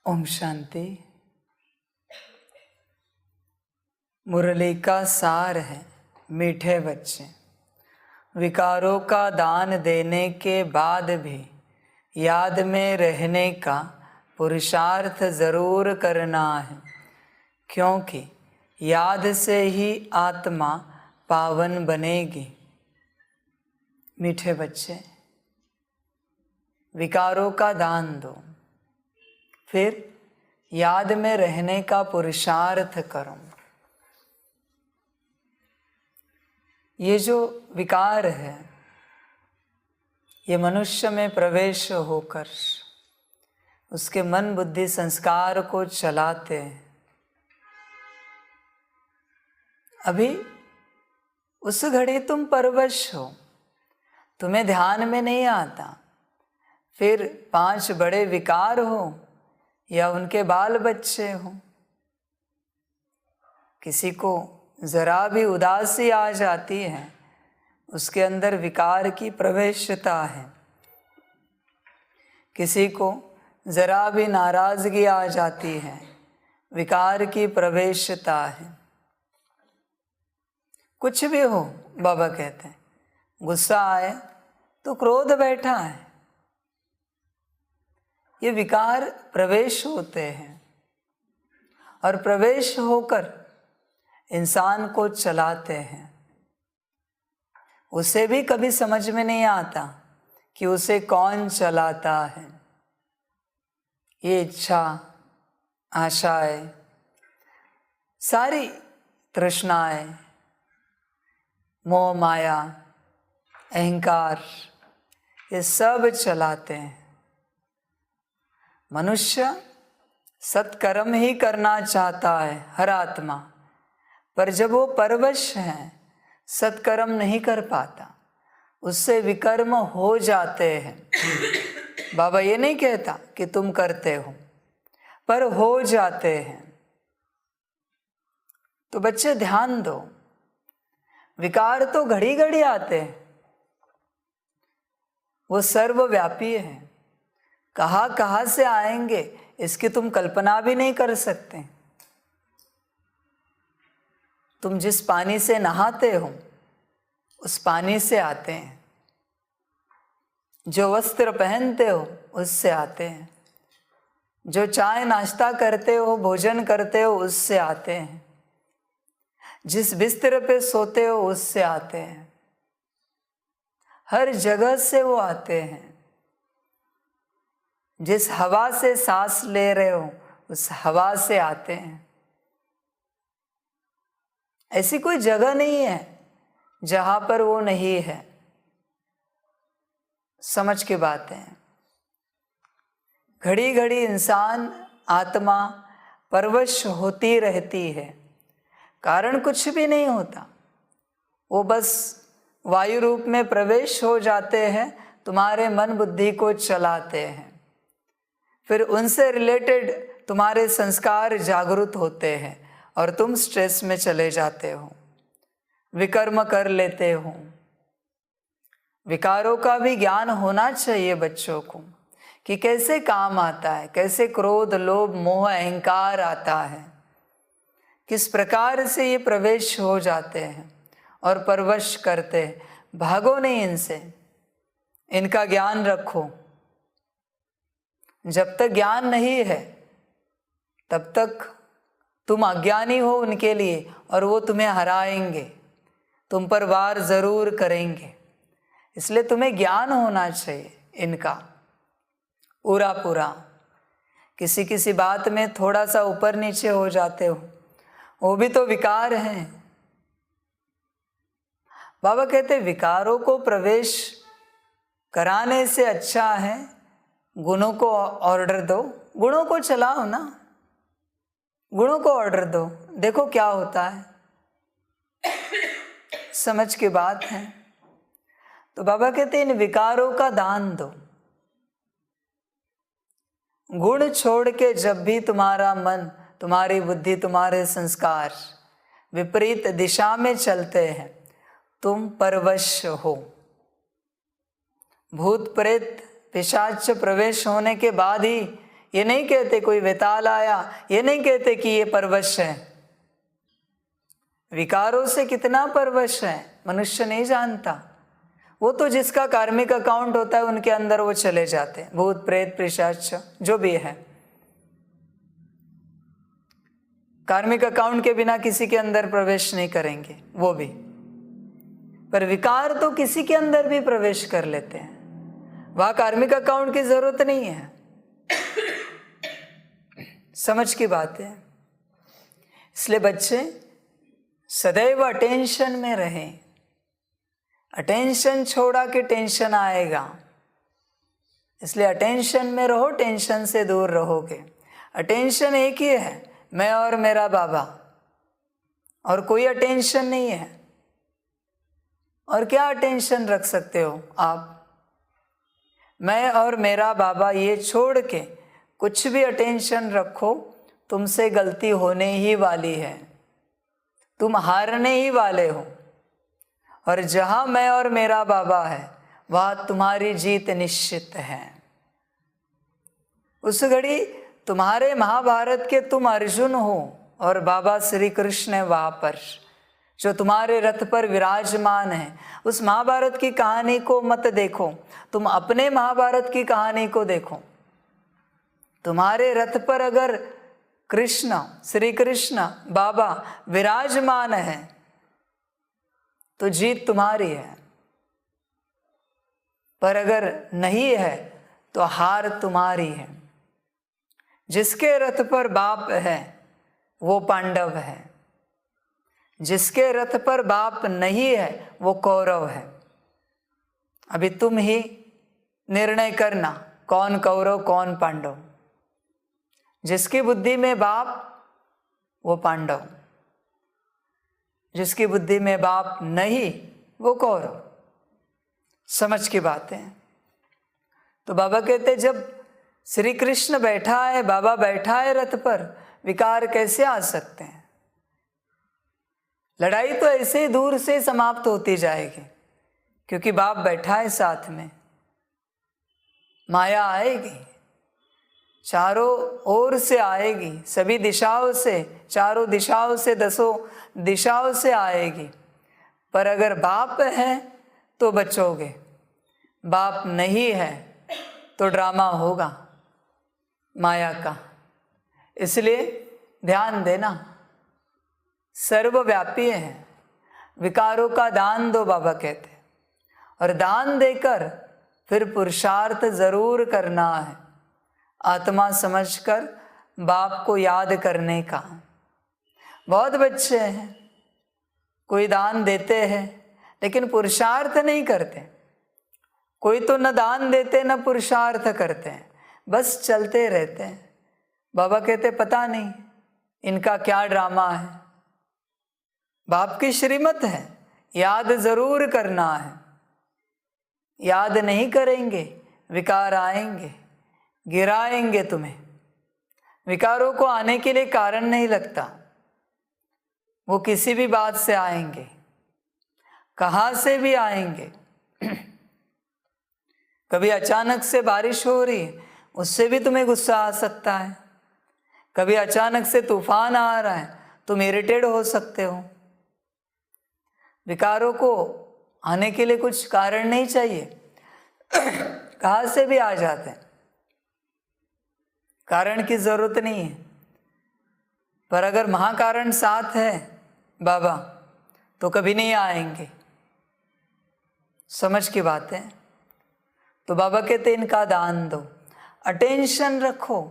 ओम शांति। मुरली का सार है मीठे बच्चे। विकारों का दान देने के बाद भी याद में रहने का पुरुषार्थ ज़रूर करना है, क्योंकि याद से ही आत्मा पावन बनेगी। मीठे बच्चे, विकारों का दान दो, फिर याद में रहने का पुरुषार्थ करो। ये जो विकार है, ये मनुष्य में प्रवेश होकर उसके मन बुद्धि संस्कार को चलाते हैं। अभी उस घड़ी तुम परवश हो, तुम्हें ध्यान में नहीं आता। फिर 5 बड़े विकार हो या उनके बाल बच्चे हो, किसी को ज़रा भी उदासी आ जाती है, उसके अंदर विकार की प्रवेशता है। किसी को ज़रा भी नाराज़गी आ जाती है, विकार की प्रवेशता है। कुछ भी हो, बाबा कहते हैं, गुस्सा आए तो क्रोध बैठा है, ये विकार प्रवेश होते हैं और प्रवेश होकर इंसान को चलाते हैं। उसे भी कभी समझ में नहीं आता कि उसे कौन चलाता है। ये इच्छा, आशाएं, सारी तृष्णाएं, मोह माया, अहंकार, ये सब चलाते हैं। मनुष्य सत्कर्म ही करना चाहता है, हर आत्मा, पर जब वो परवश है, सत्कर्म नहीं कर पाता, उससे विकर्म हो जाते हैं। बाबा ये नहीं कहता कि तुम करते हो, पर हो जाते हैं। तो बच्चे ध्यान दो, विकार तो घड़ी घड़ी आते हैं, वो सर्वव्यापी है। कहाँ से आएंगे इसकी तुम कल्पना भी नहीं कर सकते। तुम जिस पानी से नहाते हो उस पानी से आते हैं, जो वस्त्र पहनते हो उससे आते हैं, जो चाय नाश्ता करते हो, भोजन करते हो, उससे आते हैं, जिस बिस्तर पे सोते हो उससे आते हैं, हर जगह से वो आते हैं। जिस हवा से सांस ले रहे हो उस हवा से आते हैं। ऐसी कोई जगह नहीं है जहां पर वो नहीं है। समझ की बात है। घड़ी घड़ी इंसान आत्मा परवश होती रहती है, कारण कुछ भी नहीं होता। वो बस वायु रूप में प्रवेश हो जाते हैं, तुम्हारे मन बुद्धि को चलाते हैं। फिर उनसे रिलेटेड तुम्हारे संस्कार जागृत होते हैं और तुम स्ट्रेस में चले जाते हो, विकर्म कर लेते हो। विकारों का भी ज्ञान होना चाहिए बच्चों को कि कैसे काम आता है, कैसे क्रोध, लोभ, मोह, अहंकार आता है, किस प्रकार से ये प्रवेश हो जाते हैं और परवश करते हैं। भागो नहीं इनसे, इनका ज्ञान रखो। जब तक ज्ञान नहीं है तब तक तुम अज्ञानी हो उनके लिए, और वो तुम्हें हराएंगे, तुम पर वार जरूर करेंगे। इसलिए तुम्हें ज्ञान होना चाहिए इनका पूरा पूरा। किसी किसी बात में थोड़ा सा ऊपर नीचे हो जाते हो, वो भी तो विकार हैं। बाबा कहते विकारों को प्रवेश कराने से अच्छा है गुणों को ऑर्डर दो। गुणों को चलाओ ना, गुणों को ऑर्डर दो, देखो क्या होता है। समझ की बात है। तो बाबा कहते इन विकारों का दान दो। गुण छोड़ के जब भी तुम्हारा मन, तुम्हारी बुद्धि, तुम्हारे संस्कार विपरीत दिशा में चलते हैं, तुम परवश हो। भूत प्रेत पिशाच प्रवेश होने के बाद ही ये नहीं कहते कोई वेताल आया, ये नहीं कहते कि ये परवश है। विकारों से कितना परवश है मनुष्य नहीं जानता। वो तो जिसका कार्मिक अकाउंट होता है उनके अंदर वो चले जाते हैं, भूत प्रेत पिशाच जो भी है। कार्मिक अकाउंट के बिना किसी के अंदर प्रवेश नहीं करेंगे वो भी, पर विकार तो किसी के अंदर भी प्रवेश कर लेते हैं। वहां कार्मिक अकाउंट की जरूरत नहीं है। समझ की बात है। इसलिए बच्चे सदैव अटेंशन में रहें। अटेंशन छोड़ा कि टेंशन आएगा, इसलिए अटेंशन में रहो, टेंशन से दूर रहोगे। अटेंशन एक ही है, मैं और मेरा बाबा, और कोई अटेंशन नहीं है। और क्या अटेंशन रख सकते हो आप? मैं और मेरा बाबा ये छोड़ के कुछ भी अटेंशन रखो, तुमसे गलती होने ही वाली है, तुम हारने ही वाले हो। और जहां मैं और मेरा बाबा है वहां तुम्हारी जीत निश्चित है। उस घड़ी तुम्हारे महाभारत के तुम अर्जुन हो और बाबा श्री कृष्ण है वहां पर, जो तुम्हारे रथ पर विराजमान है। उस महाभारत की कहानी को मत देखो, तुम अपने महाभारत की कहानी को देखो। तुम्हारे रथ पर अगर कृष्ण, श्री कृष्ण बाबा विराजमान है तो जीत तुम्हारी है, पर अगर नहीं है तो हार तुम्हारी है। जिसके रथ पर बाप है वो पांडव है, जिसके रथ पर बाप नहीं है वो कौरव है। अभी तुम ही निर्णय करना कौन कौरव कौन पांडव। जिसकी बुद्धि में बाप वो पांडव, जिसकी बुद्धि में बाप नहीं वो कौरव। समझ की बात है। तो बाबा कहते जब श्री कृष्ण बैठा है, बाबा बैठा है रथ पर, विकार कैसे आ सकते हैं? लड़ाई तो ऐसे ही दूर से समाप्त होती जाएगी, क्योंकि बाप बैठा है साथ में। माया आएगी, चारों ओर से आएगी, सभी दिशाओं से, चारों दिशाओं से, 10 दिशाओं से आएगी। पर अगर बाप है तो बचोगे, बाप नहीं है तो ड्रामा होगा माया का। इसलिए ध्यान देना, सर्वव्यापी है। विकारों का दान दो बाबा कहते, और दान देकर फिर पुरुषार्थ जरूर करना है, आत्मा समझकर बाप को याद करने का। बहुत बच्चे हैं, कोई दान देते हैं लेकिन पुरुषार्थ नहीं करते। कोई तो न दान देते न पुरुषार्थ करते हैं, बस चलते रहते हैं। बाबा कहते पता नहीं इनका क्या ड्रामा है। बाप की श्रीमत है, याद जरूर करना है। याद नहीं करेंगे विकार आएंगे, गिराएंगे तुम्हें। विकारों को आने के लिए कारण नहीं लगता, वो किसी भी बात से आएंगे, कहाँ से भी आएंगे। कभी अचानक से बारिश हो रही है, उससे भी तुम्हें गुस्सा आ सकता है। कभी अचानक से तूफान आ रहा है, तुम इरिटेट हो सकते हो। विकारों को आने के लिए कुछ कारण नहीं चाहिए, कहाँ से भी आ जाते हैं, कारण की जरूरत नहीं है। पर अगर महाकारण साथ है बाबा तो कभी नहीं आएंगे। समझ की बात है। तो बाबा कहते इनका दान दो, अटेंशन रखो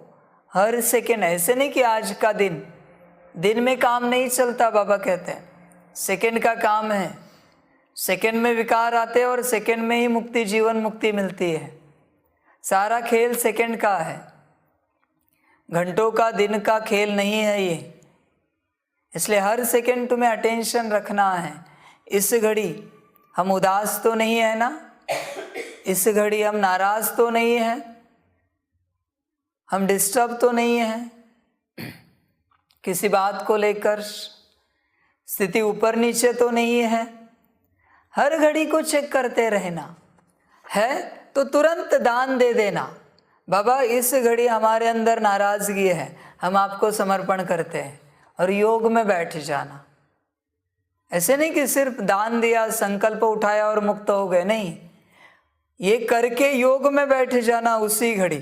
हर सेकेंड। ऐसे नहीं कि आज का दिन में काम नहीं चलता। बाबा कहते हैं सेकेंड का काम है, सेकेंड में विकार आते हैं और सेकेंड में ही मुक्ति, जीवन मुक्ति मिलती है। सारा खेल सेकेंड का है, घंटों का, दिन का खेल नहीं है ये। इसलिए हर सेकेंड तुम्हें अटेंशन रखना है। इस घड़ी हम उदास तो नहीं है ना, इस घड़ी हम नाराज तो नहीं है, हम डिस्टर्ब तो नहीं है किसी बात को लेकर, स्थिति ऊपर नीचे तो नहीं है। हर घड़ी को चेक करते रहना है तो तुरंत दान दे देना। बाबा इस घड़ी हमारे अंदर नाराज़गी है, हम आपको समर्पण करते हैं, और योग में बैठ जाना। ऐसे नहीं कि सिर्फ दान दिया, संकल्प उठाया और मुक्त हो गए, नहीं, ये करके योग में बैठ जाना उसी घड़ी।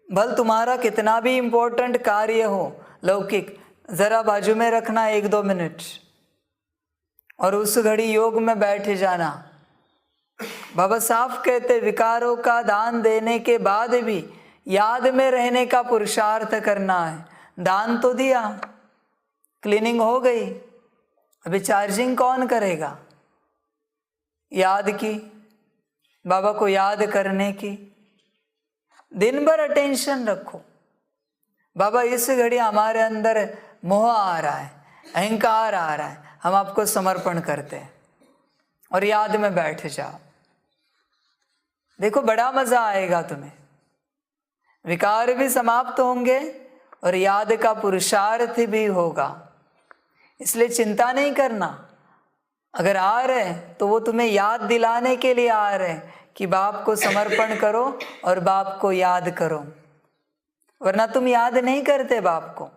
भल तुम्हारा कितना भी इम्पोर्टेंट कार्य हो लौकिक, ज़रा बाजू में रखना 1-2 मिनट और उस घड़ी योग में बैठ जाना। बाबा साफ कहते विकारों का दान देने के बाद भी याद में रहने का पुरुषार्थ करना है। दान तो दिया, क्लीनिंग हो गई, अभी चार्जिंग कौन करेगा? याद की, बाबा को याद करने की। दिन भर अटेंशन रखो। बाबा इस घड़ी हमारे अंदर मोह आ रहा है, अहंकार आ रहा है, हम आपको समर्पण करते हैं और याद में बैठ जाओ। देखो बड़ा मजा आएगा तुम्हें, विकार भी समाप्त होंगे और याद का पुरुषार्थ भी होगा। इसलिए चिंता नहीं करना, अगर आ रहे हैं तो वो तुम्हें याद दिलाने के लिए आ रहे हैं कि बाप को समर्पण करो और बाप को याद करो, वरना तुम याद नहीं करते बाप को।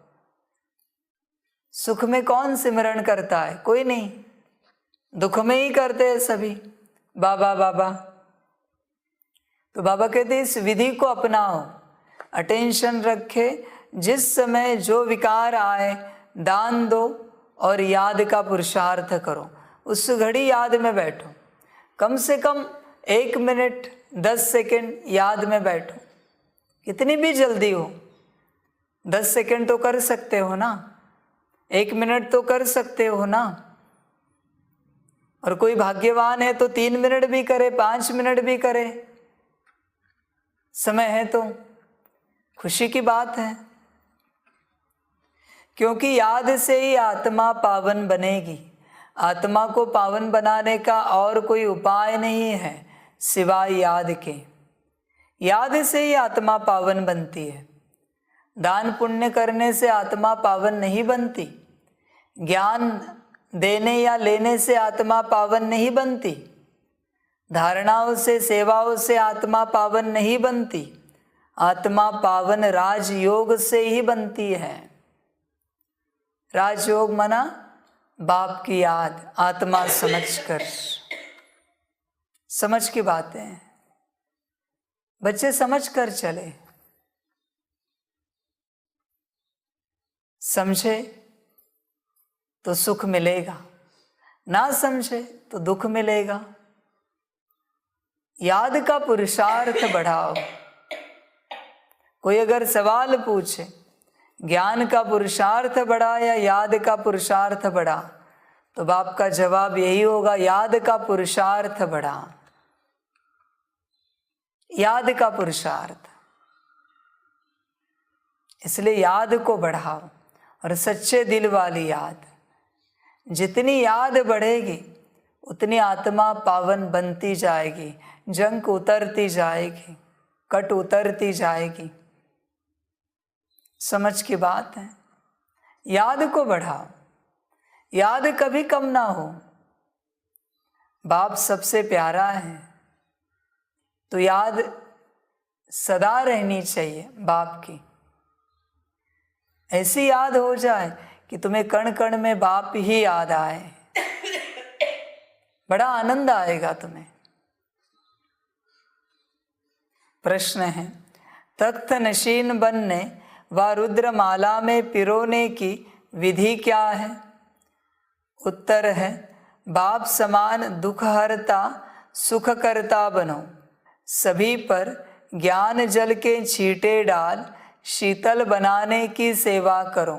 सुख में कौन सिमरण करता है? कोई नहीं, दुख में ही करते हैं सभी, बाबा बाबा। तो बाबा कहते इस विधि को अपनाओ, अटेंशन रखे, जिस समय जो विकार आए दान दो और याद का पुरुषार्थ करो। उस घड़ी याद में बैठो, कम से कम 1 मिनट 10 सेकंड याद में बैठो। कितनी भी जल्दी हो, 10 सेकंड तो कर सकते हो ना, 1 मिनट तो कर सकते हो ना। और कोई भाग्यवान है तो 3 मिनट भी करे, 5 मिनट भी करे, समय है तो खुशी की बात है। क्योंकि याद से ही आत्मा पावन बनेगी। आत्मा को पावन बनाने का और कोई उपाय नहीं है सिवाय याद के। याद से ही आत्मा पावन बनती है। दान पुण्य करने से आत्मा पावन नहीं बनती, ज्ञान देने या लेने से आत्मा पावन नहीं बनती, धारणाओं से सेवाओं से आत्मा पावन नहीं बनती। आत्मा पावन राजयोग से ही बनती है। राजयोग माना बाप की याद, आत्मा समझकर। समझ की बातें बच्चे समझ कर चले, समझे तो सुख मिलेगा, ना समझे तो दुख मिलेगा। याद का पुरुषार्थ बढ़ाओ। कोई अगर सवाल पूछे ज्ञान का पुरुषार्थ बढ़ा या याद का पुरुषार्थ बढ़ा, तो बाप का जवाब यही होगा, याद का पुरुषार्थ बढ़ा। याद का पुरुषार्थ, इसलिए याद को बढ़ाओ और सच्चे दिल वाली याद। जितनी याद बढ़ेगी उतनी आत्मा पावन बनती जाएगी, जंक उतरती जाएगी, कट उतरती जाएगी। समझ की बात है। याद को बढ़ाओ, याद कभी कम ना हो। बाप सबसे प्यारा है तो याद सदा रहनी चाहिए बाप की। ऐसी याद हो जाए कि तुम्हें कण कण में बाप ही याद आए, बड़ा आनंद आएगा तुम्हें। प्रश्न है, तख्त नशीन बनने व रुद्रमाला में पिरोने की विधि क्या है? उत्तर है, बाप समान दुखहरता सुखकर्ता बनो। सभी पर ज्ञान जल के छींटे डाल शीतल बनाने की सेवा करो।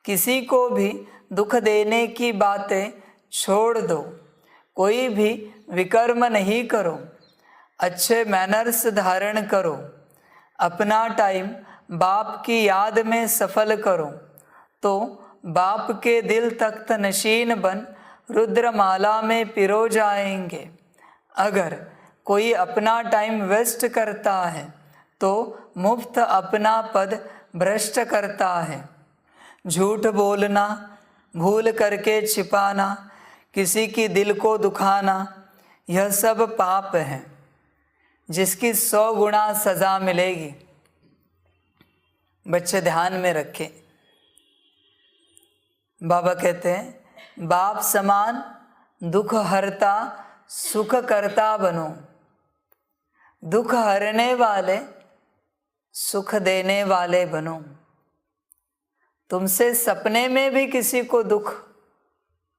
किसी को भी दुख देने की बातें छोड़ दो। कोई भी विकर्म नहीं करो। अच्छे मैनर्स धारण करो। अपना टाइम बाप की याद में सफल करो तो बाप के दिल तख्त नशीन बन रुद्रमाला में पिरो जाएंगे। अगर कोई अपना टाइम वेस्ट करता है तो मुफ्त अपना पद भ्रष्ट करता है। झूठ बोलना, भूल करके छिपाना, किसी की दिल को दुखाना, यह सब पाप है। जिसकी 100 गुना सजा मिलेगी। बच्चे ध्यान में रखें, बाबा कहते हैं बाप समान दुख हरता सुख करता बनो। दुख हरने वाले सुख देने वाले बनो। तुमसे सपने में भी किसी को दुख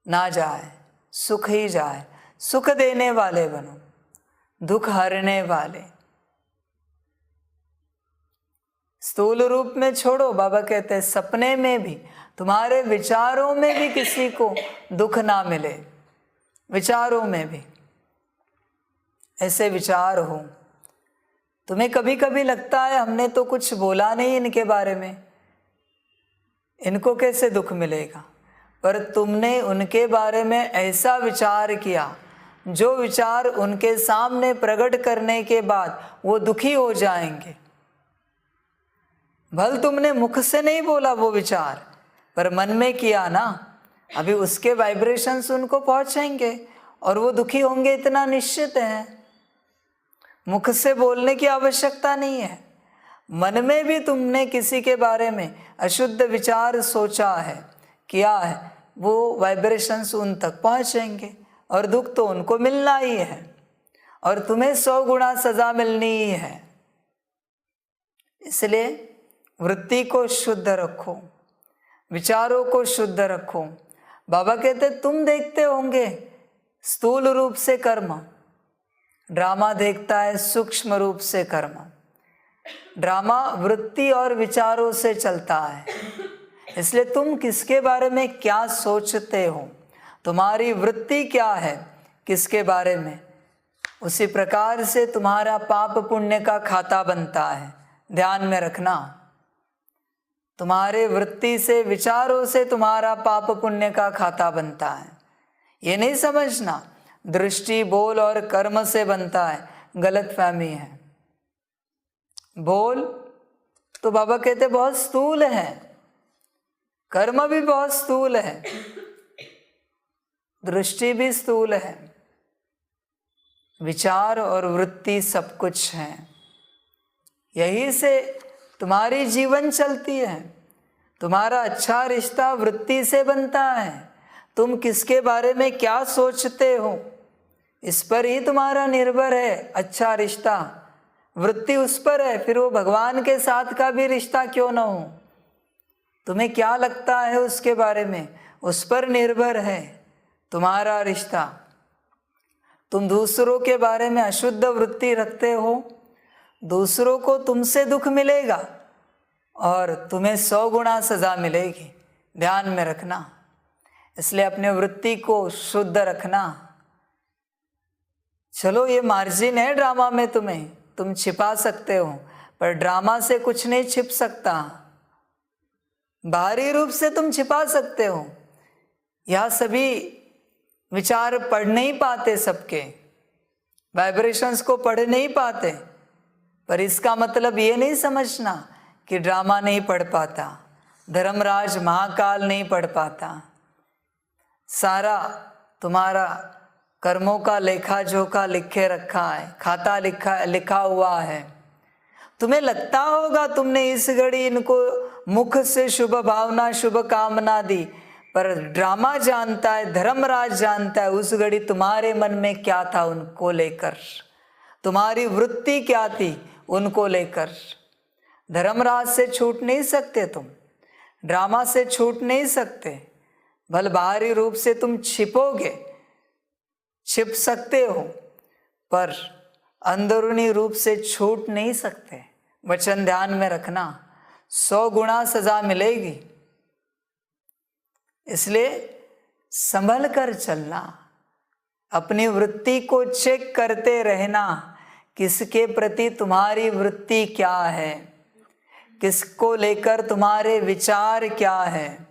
ना जाए, सुख ही जाए। सुख देने वाले बनो, दुख हरने वाले। स्थूल रूप में छोड़ो, बाबा कहते हैं सपने में भी, तुम्हारे विचारों में भी किसी को दुख ना मिले। विचारों में भी ऐसे विचार हो। तुम्हें कभी कभी लगता है हमने तो कुछ बोला नहीं इनके बारे में, इनको कैसे दुख मिलेगा। पर तुमने उनके बारे में ऐसा विचार किया, जो विचार उनके सामने प्रकट करने के बाद वो दुखी हो जाएंगे। भल तुमने मुख से नहीं बोला वो विचार, पर मन में किया ना, अभी उसके वाइब्रेशंस उनको पहुंचेंगे और वो दुखी होंगे, इतना निश्चित है। मुख से बोलने की आवश्यकता नहीं है। मन में भी तुमने किसी के बारे में अशुद्ध विचार सोचा है, किया है, वो वाइब्रेशंस उन तक पहुंचेंगे और दुख तो उनको मिलना ही है और तुम्हें 100 गुना सजा मिलनी ही है। इसलिए वृत्ति को शुद्ध रखो, विचारों को शुद्ध रखो। बाबा कहते तुम देखते होंगे स्थूल रूप से कर्म, ड्रामा देखता है सूक्ष्म रूप से कर्म। ड्रामा वृत्ति और विचारों से चलता है। इसलिए तुम किसके बारे में क्या सोचते हो, तुम्हारी वृत्ति क्या है किसके बारे में, उसी प्रकार से तुम्हारा पाप पुण्य का खाता बनता है। ध्यान में रखना, तुम्हारे वृत्ति से, विचारों से तुम्हारा पाप पुण्य का खाता बनता है। ये नहीं समझना दृष्टि, बोल और कर्म से बनता है, गलत फहमी है। बोल तो बाबा कहते बहुत स्थूल है, कर्म भी बहुत स्थूल है, दृष्टि भी स्थूल है, विचार और वृत्ति सब कुछ है। यही से तुम्हारी जीवन चलती है। तुम्हारा अच्छा रिश्ता वृत्ति से बनता है। तुम किसके बारे में क्या सोचते हो, इस पर ही तुम्हारा निर्भर है अच्छा रिश्ता। वृत्ति उस पर है, फिर वो भगवान के साथ का भी रिश्ता क्यों ना हो। तुम्हें क्या लगता है उसके बारे में, उस पर निर्भर है तुम्हारा रिश्ता। तुम दूसरों के बारे में अशुद्ध वृत्ति रखते हो, दूसरों को तुमसे दुख मिलेगा और तुम्हें 100 गुना सजा मिलेगी। ध्यान में रखना। इसलिए अपने वृत्ति को शुद्ध रखना। चलो ये मार्जिन है ड्रामा में, तुम छिपा सकते हो, पर ड्रामा से कुछ नहीं छिप सकता। बाहरी रूप से तुम छिपा सकते हो। यह सभी विचार पढ़ नहीं पाते, सबके वाइब्रेशंस को पढ़ नहीं पाते, पर इसका मतलब ये नहीं समझना कि ड्रामा नहीं पढ़ पाता, धर्मराज महाकाल नहीं पढ़ पाता। सारा तुम्हारा कर्मों का लेखा जोखा लिखे रखा है, खाता लिखा हुआ है। तुम्हें लगता होगा तुमने इस घड़ी इनको मुख से शुभ भावना शुभ कामना दी, पर ड्रामा जानता है, धर्मराज जानता है उस घड़ी तुम्हारे मन में क्या था उनको लेकर, तुम्हारी वृत्ति क्या थी उनको लेकर। धर्मराज से छूट नहीं सकते तुम, ड्रामा से छूट नहीं सकते। भले बाहरी रूप से तुम छिपोगे, छिप सकते हो, पर अंदरूनी रूप से छूट नहीं सकते। वचन ध्यान में रखना, 100 गुना सजा मिलेगी। इसलिए संभल कर चलना, अपनी वृत्ति को चेक करते रहना, किसके प्रति तुम्हारी वृत्ति क्या है, किसको लेकर तुम्हारे विचार क्या है।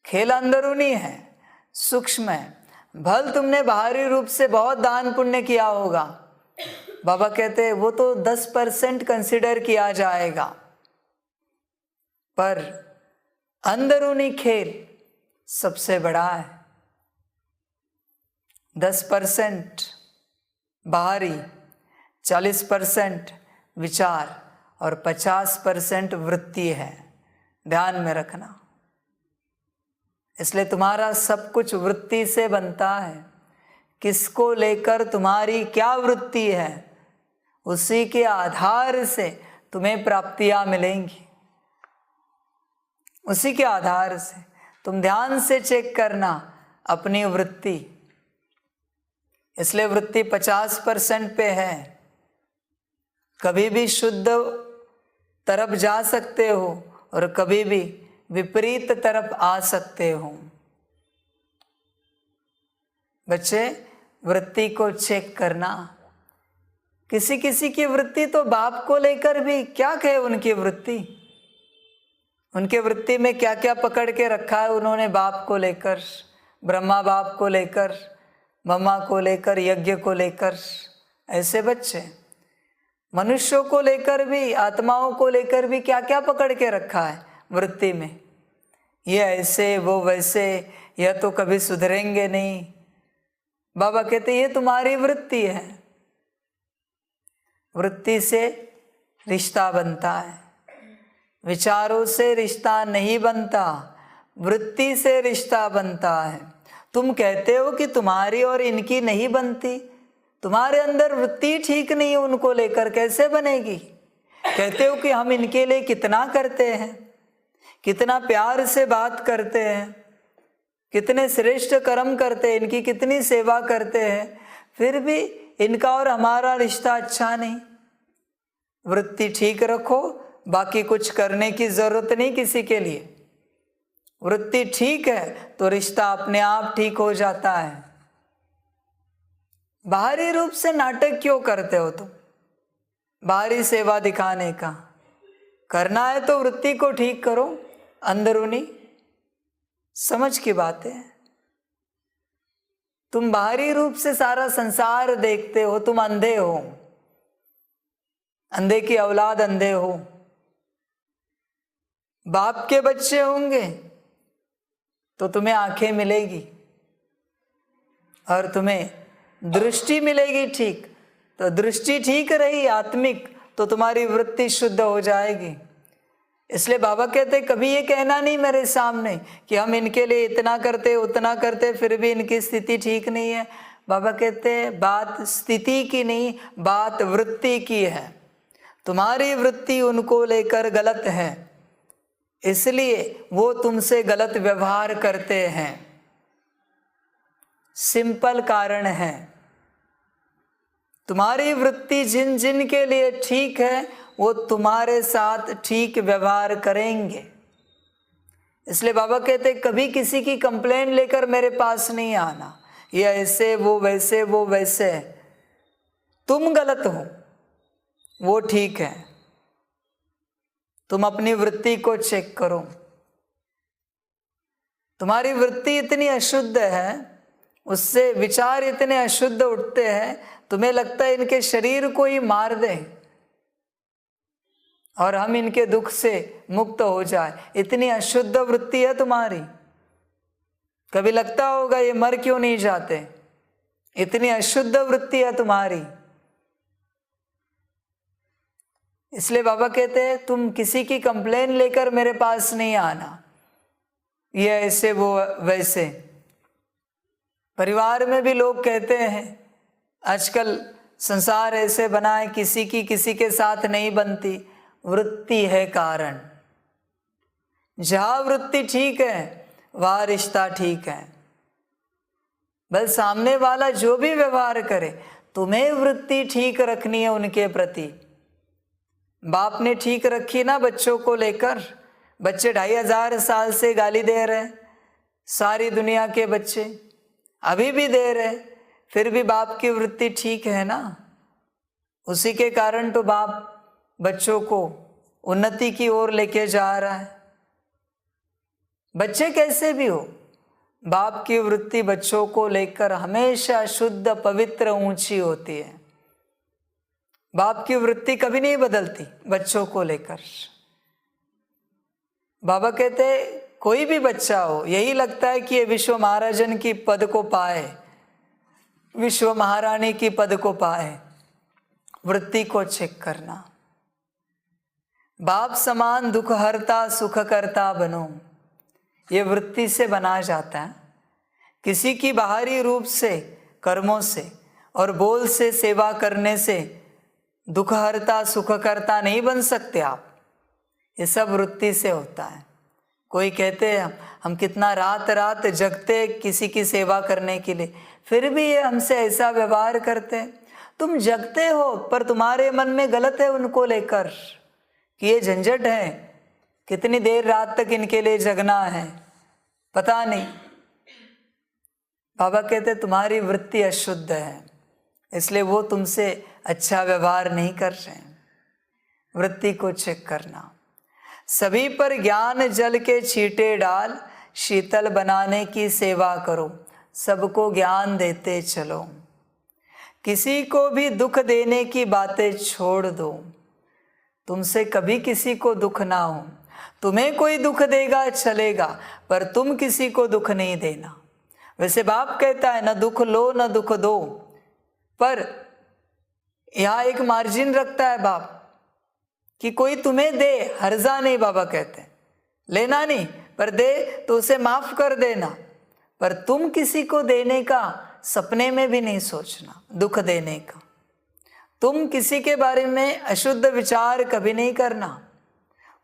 खेल अंदरूनी है, सूक्ष्म है। भल तुमने बाहरी रूप से बहुत दान पुण्य किया होगा, बाबा कहते हैं वो तो 10% कंसिडर किया जाएगा, पर अंदरूनी खेल सबसे बड़ा है। 10% बाहरी, 40% विचार और 50% वृत्ति है, ध्यान में रखना। इसलिए तुम्हारा सब कुछ वृत्ति से बनता है। किसको लेकर तुम्हारी क्या वृत्ति है, उसी के आधार से तुम्हें प्राप्तियां मिलेंगी। उसी के आधार से तुम ध्यान से चेक करना अपनी वृत्ति। इसलिए वृत्ति 50% पे है। कभी भी शुद्ध तरफ जा सकते हो और कभी भी विपरीत तरफ आ सकते हो। बच्चे, वृत्ति को चेक करना। किसी किसी की वृत्ति तो बाप को लेकर भी, क्या कहे उनकी वृत्ति, उनके वृत्ति में क्या क्या पकड़ के रखा है उन्होंने बाप को लेकर, ब्रह्मा बाप को लेकर, मम्मा को लेकर, यज्ञ को लेकर। ऐसे बच्चे मनुष्यों को लेकर भी, आत्माओं को लेकर भी क्या क्या पकड़ के रखा है वृत्ति में। ये ऐसे, वो वैसे, यह तो कभी सुधरेंगे नहीं। बाबा कहते ये तुम्हारी वृत्ति है। वृत्ति से रिश्ता बनता है, विचारों से रिश्ता नहीं बनता, वृत्ति से रिश्ता बनता है। तुम कहते हो कि तुम्हारी और इनकी नहीं बनती, तुम्हारे अंदर वृत्ति ठीक नहीं है, उनको लेकर कैसे बनेगी। कहते हो कि हम इनके लिए कितना करते हैं, कितना प्यार से बात करते हैं, कितने श्रेष्ठ कर्म करते हैं, इनकी कितनी सेवा करते हैं, फिर भी इनका और हमारा रिश्ता अच्छा नहीं। वृत्ति ठीक रखो, बाकी कुछ करने की जरूरत नहीं किसी के लिए। वृत्ति ठीक है तो रिश्ता अपने आप ठीक हो जाता है। बाहरी रूप से नाटक क्यों करते हो तुम, बाहरी सेवा दिखाने का? करना है तो वृत्ति को ठीक करो, अंदरूनी समझ की बात है। तुम बाहरी रूप से सारा संसार देखते हो, तुम अंधे हो, अंधे की औलाद, अंधे हो। बाप के बच्चे होंगे तो तुम्हें आंखें मिलेगी और तुम्हें दृष्टि मिलेगी ठीक, तो दृष्टि ठीक रही आत्मिक तो तुम्हारी वृत्ति शुद्ध हो जाएगी। इसलिए बाबा कहते कभी ये कहना नहीं मेरे सामने कि हम इनके लिए इतना करते उतना करते फिर भी इनकी स्थिति ठीक नहीं है। बाबा कहते बात स्थिति की नहीं, बात वृत्ति की है। तुम्हारी वृत्ति उनको लेकर गलत है, इसलिए वो तुमसे गलत व्यवहार करते हैं। सिंपल कारण है। तुम्हारी वृत्ति जिन जिन के लिए ठीक है वो तुम्हारे साथ ठीक व्यवहार करेंगे। इसलिए बाबा कहते कभी किसी की कंप्लेंट लेकर मेरे पास नहीं आना, ये ऐसे वो वैसे वो वैसे। तुम गलत हो, वो ठीक है। तुम अपनी वृत्ति को चेक करो। तुम्हारी वृत्ति इतनी अशुद्ध है, उससे विचार इतने अशुद्ध उठते हैं, तुम्हें लगता है इनके शरीर को ही मार दें और हम इनके दुख से मुक्त हो जाए। इतनी अशुद्ध वृत्ति है तुम्हारी। कभी लगता होगा ये मर क्यों नहीं जाते, इतनी अशुद्ध वृत्ति है तुम्हारी। इसलिए बाबा कहते हैं तुम किसी की कंप्लेन लेकर मेरे पास नहीं आना, ये ऐसे वो वैसे। परिवार में भी लोग कहते हैं आजकल संसार ऐसे बना है, किसी की किसी के साथ नहीं बनती। वृत्ति है कारण। जहां वृत्ति ठीक है वहां रिश्ता ठीक है। बस सामने वाला जो भी व्यवहार करे, तुम्हें वृत्ति ठीक रखनी है उनके प्रति। बाप ने ठीक रखी ना बच्चों को लेकर। बच्चे 2500 साल से गाली दे रहे, सारी दुनिया के बच्चे अभी भी दे रहे, फिर भी बाप की वृत्ति ठीक है ना। उसी के कारण तो बाप बच्चों को उन्नति की ओर लेके जा रहा है। बच्चे कैसे भी हो, बाप की वृत्ति बच्चों को लेकर हमेशा शुद्ध पवित्र ऊंची होती है। बाप की वृत्ति कभी नहीं बदलती बच्चों को लेकर। बाबा कहते कोई भी बच्चा हो, यही लगता है कि ये विश्व महाराजन की पद को पाए, विश्व महारानी की पद को पाए। वृत्ति को चेक करना। बाप समान दुख हरता सुख करता बनो, ये वृत्ति से बना जाता है। किसी की बाहरी रूप से, कर्मों से और बोल से सेवा करने से दुख हरता सुख करता नहीं बन सकते आप। ये सब वृत्ति से होता है। कोई कहते हैं हम कितना रात रात जगते किसी की सेवा करने के लिए, फिर भी ये हमसे ऐसा व्यवहार करते हैं। तुम जगते हो पर तुम्हारे मन में गलत है उनको लेकर कि ये झंझट है, कितनी देर रात तक इनके लिए जगना है, पता नहीं। बाबा कहते तुम्हारी वृत्ति अशुद्ध है, इसलिए वो तुमसे अच्छा व्यवहार नहीं कर रहे हैं। वृत्ति को चेक करना। सभी पर ज्ञान जल के छींटे डाल, शीतल बनाने की सेवा करो, सबको ज्ञान देते चलो। किसी को भी दुख देने की बातें छोड़ दो। तुमसे कभी किसी को दुख ना हो। तुम्हें कोई दुख देगा चलेगा, पर तुम किसी को दुख नहीं देना। वैसे बाप कहता है न दुख लो न दुख दो, पर यहाँ एक मार्जिन रखता है बाप कि कोई तुम्हें दे, हर्जा नहीं। बाबा कहते हैं लेना नहीं, पर दे तो उसे माफ कर देना, पर तुम किसी को देने का सपने में भी नहीं सोचना, दुख देने का। तुम किसी के बारे में अशुद्ध विचार कभी नहीं करना।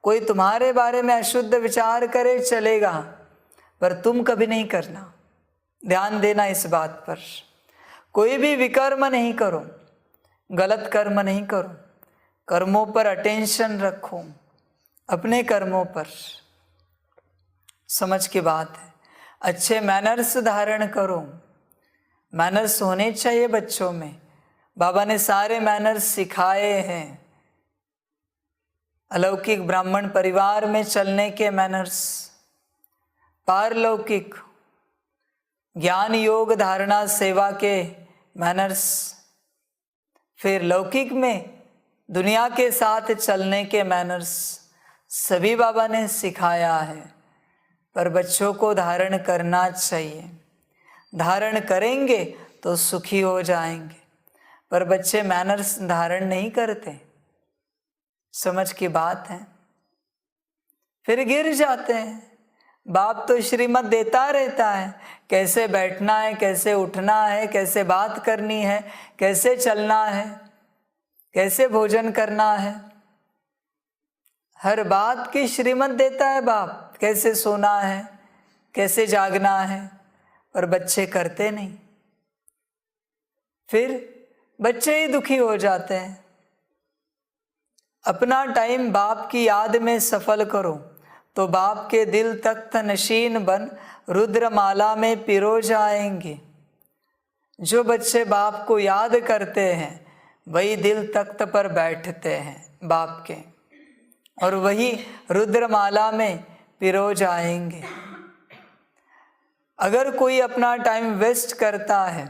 कोई तुम्हारे बारे में अशुद्ध विचार करे चलेगा, पर तुम कभी नहीं करना। ध्यान देना इस बात पर। कोई भी विकर्म नहीं करो, गलत कर्म नहीं करो। कर्मों पर अटेंशन रखो, अपने कर्मों पर। समझ की बात है। अच्छे मैनर्स धारण करो। मैनर्स होने चाहिए बच्चों में। बाबा ने सारे मैनर्स सिखाए हैं। अलौकिक ब्राह्मण परिवार में चलने के मैनर्स, पारलौकिक ज्ञान योग धारणा सेवा के मैनर्स, फिर लौकिक में दुनिया के साथ चलने के मैनर्स, सभी बाबा ने सिखाया है। पर बच्चों को धारण करना चाहिए। धारण करेंगे तो सुखी हो जाएंगे, पर बच्चे मैनर्स धारण नहीं करते। समझ की बात है। फिर गिर जाते हैं। बाप तो श्रीमत देता रहता है, कैसे बैठना है, कैसे उठना है, कैसे बात करनी है, कैसे चलना है, कैसे भोजन करना है। हर बात की श्रीमत देता है बाप, कैसे सोना है, कैसे जागना है, पर बच्चे करते नहीं। फिर बच्चे ही दुखी हो जाते हैं। अपना टाइम बाप की याद में सफल करो तो बाप के दिल तख्त नशीन बन रुद्रमाला में पिरो जाएंगे। जो बच्चे बाप को याद करते हैं वही दिल तख्त पर बैठते हैं बाप के, और वही रुद्रमाला में पिरो जाएंगे। अगर कोई अपना टाइम वेस्ट करता है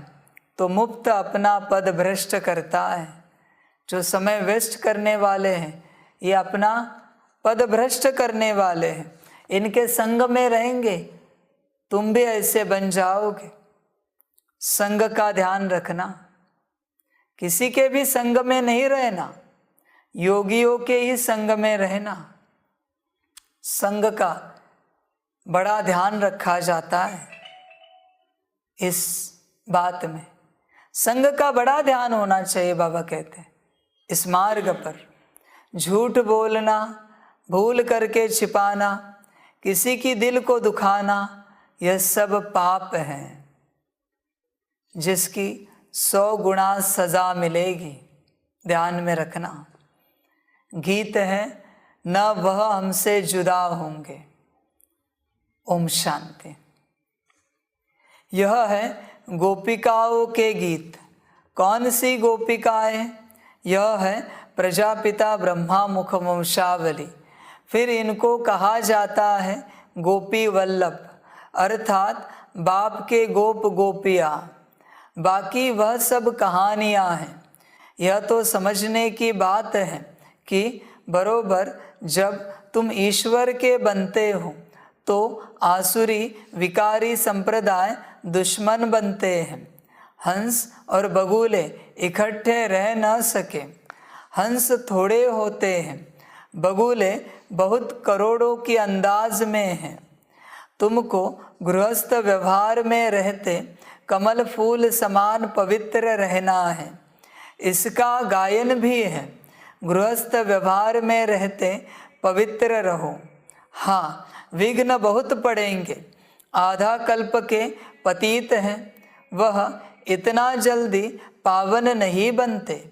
तो मुफ्त अपना पद भ्रष्ट करता है। जो समय वेस्ट करने वाले हैं ये अपना पद भ्रष्ट करने वाले हैं। इनके संग में रहेंगे तुम भी ऐसे बन जाओगे। संग का ध्यान रखना। किसी के भी संग में नहीं रहना, योगियों के ही संग में रहना। संग का बड़ा ध्यान रखा जाता है। इस बात में संग का बड़ा ध्यान होना चाहिए। बाबा कहते हैं इस मार्ग पर झूठ बोलना, भूल करके छिपाना, किसी की दिल को दुखाना, यह सब पाप है जिसकी 100 गुना सजा मिलेगी। ध्यान में रखना। गीत है न वह हमसे जुदा होंगे। ओम शांति। यह है गोपिकाओं के गीत। कौन सी गोपिकाएं? यह है प्रजापिता ब्रह्मा मुख वंशावली। फिर इनको कहा जाता है गोपी वल्लभ, अर्थात बाप के गोप गोपियाँ। बाकी वह सब कहानियाँ हैं। यह तो समझने की बात है कि बरोबर जब तुम ईश्वर के बनते हो तो आसुरी विकारी संप्रदाय दुश्मन बनते हैं। हंस और बगुले इकट्ठे रह न सके हंस थोड़े होते हैं, बगुले बहुत करोड़ों की अंदाज में हैं। तुमको गृहस्थ व्यवहार में रहते कमल फूल समान पवित्र रहना है। इसका गायन भी है, गृहस्थ व्यवहार में रहते पवित्र रहो। हाँ, विघ्न बहुत पड़ेंगे। आधा कल्प के पतित हैं, वह इतना जल्दी पावन नहीं बनते।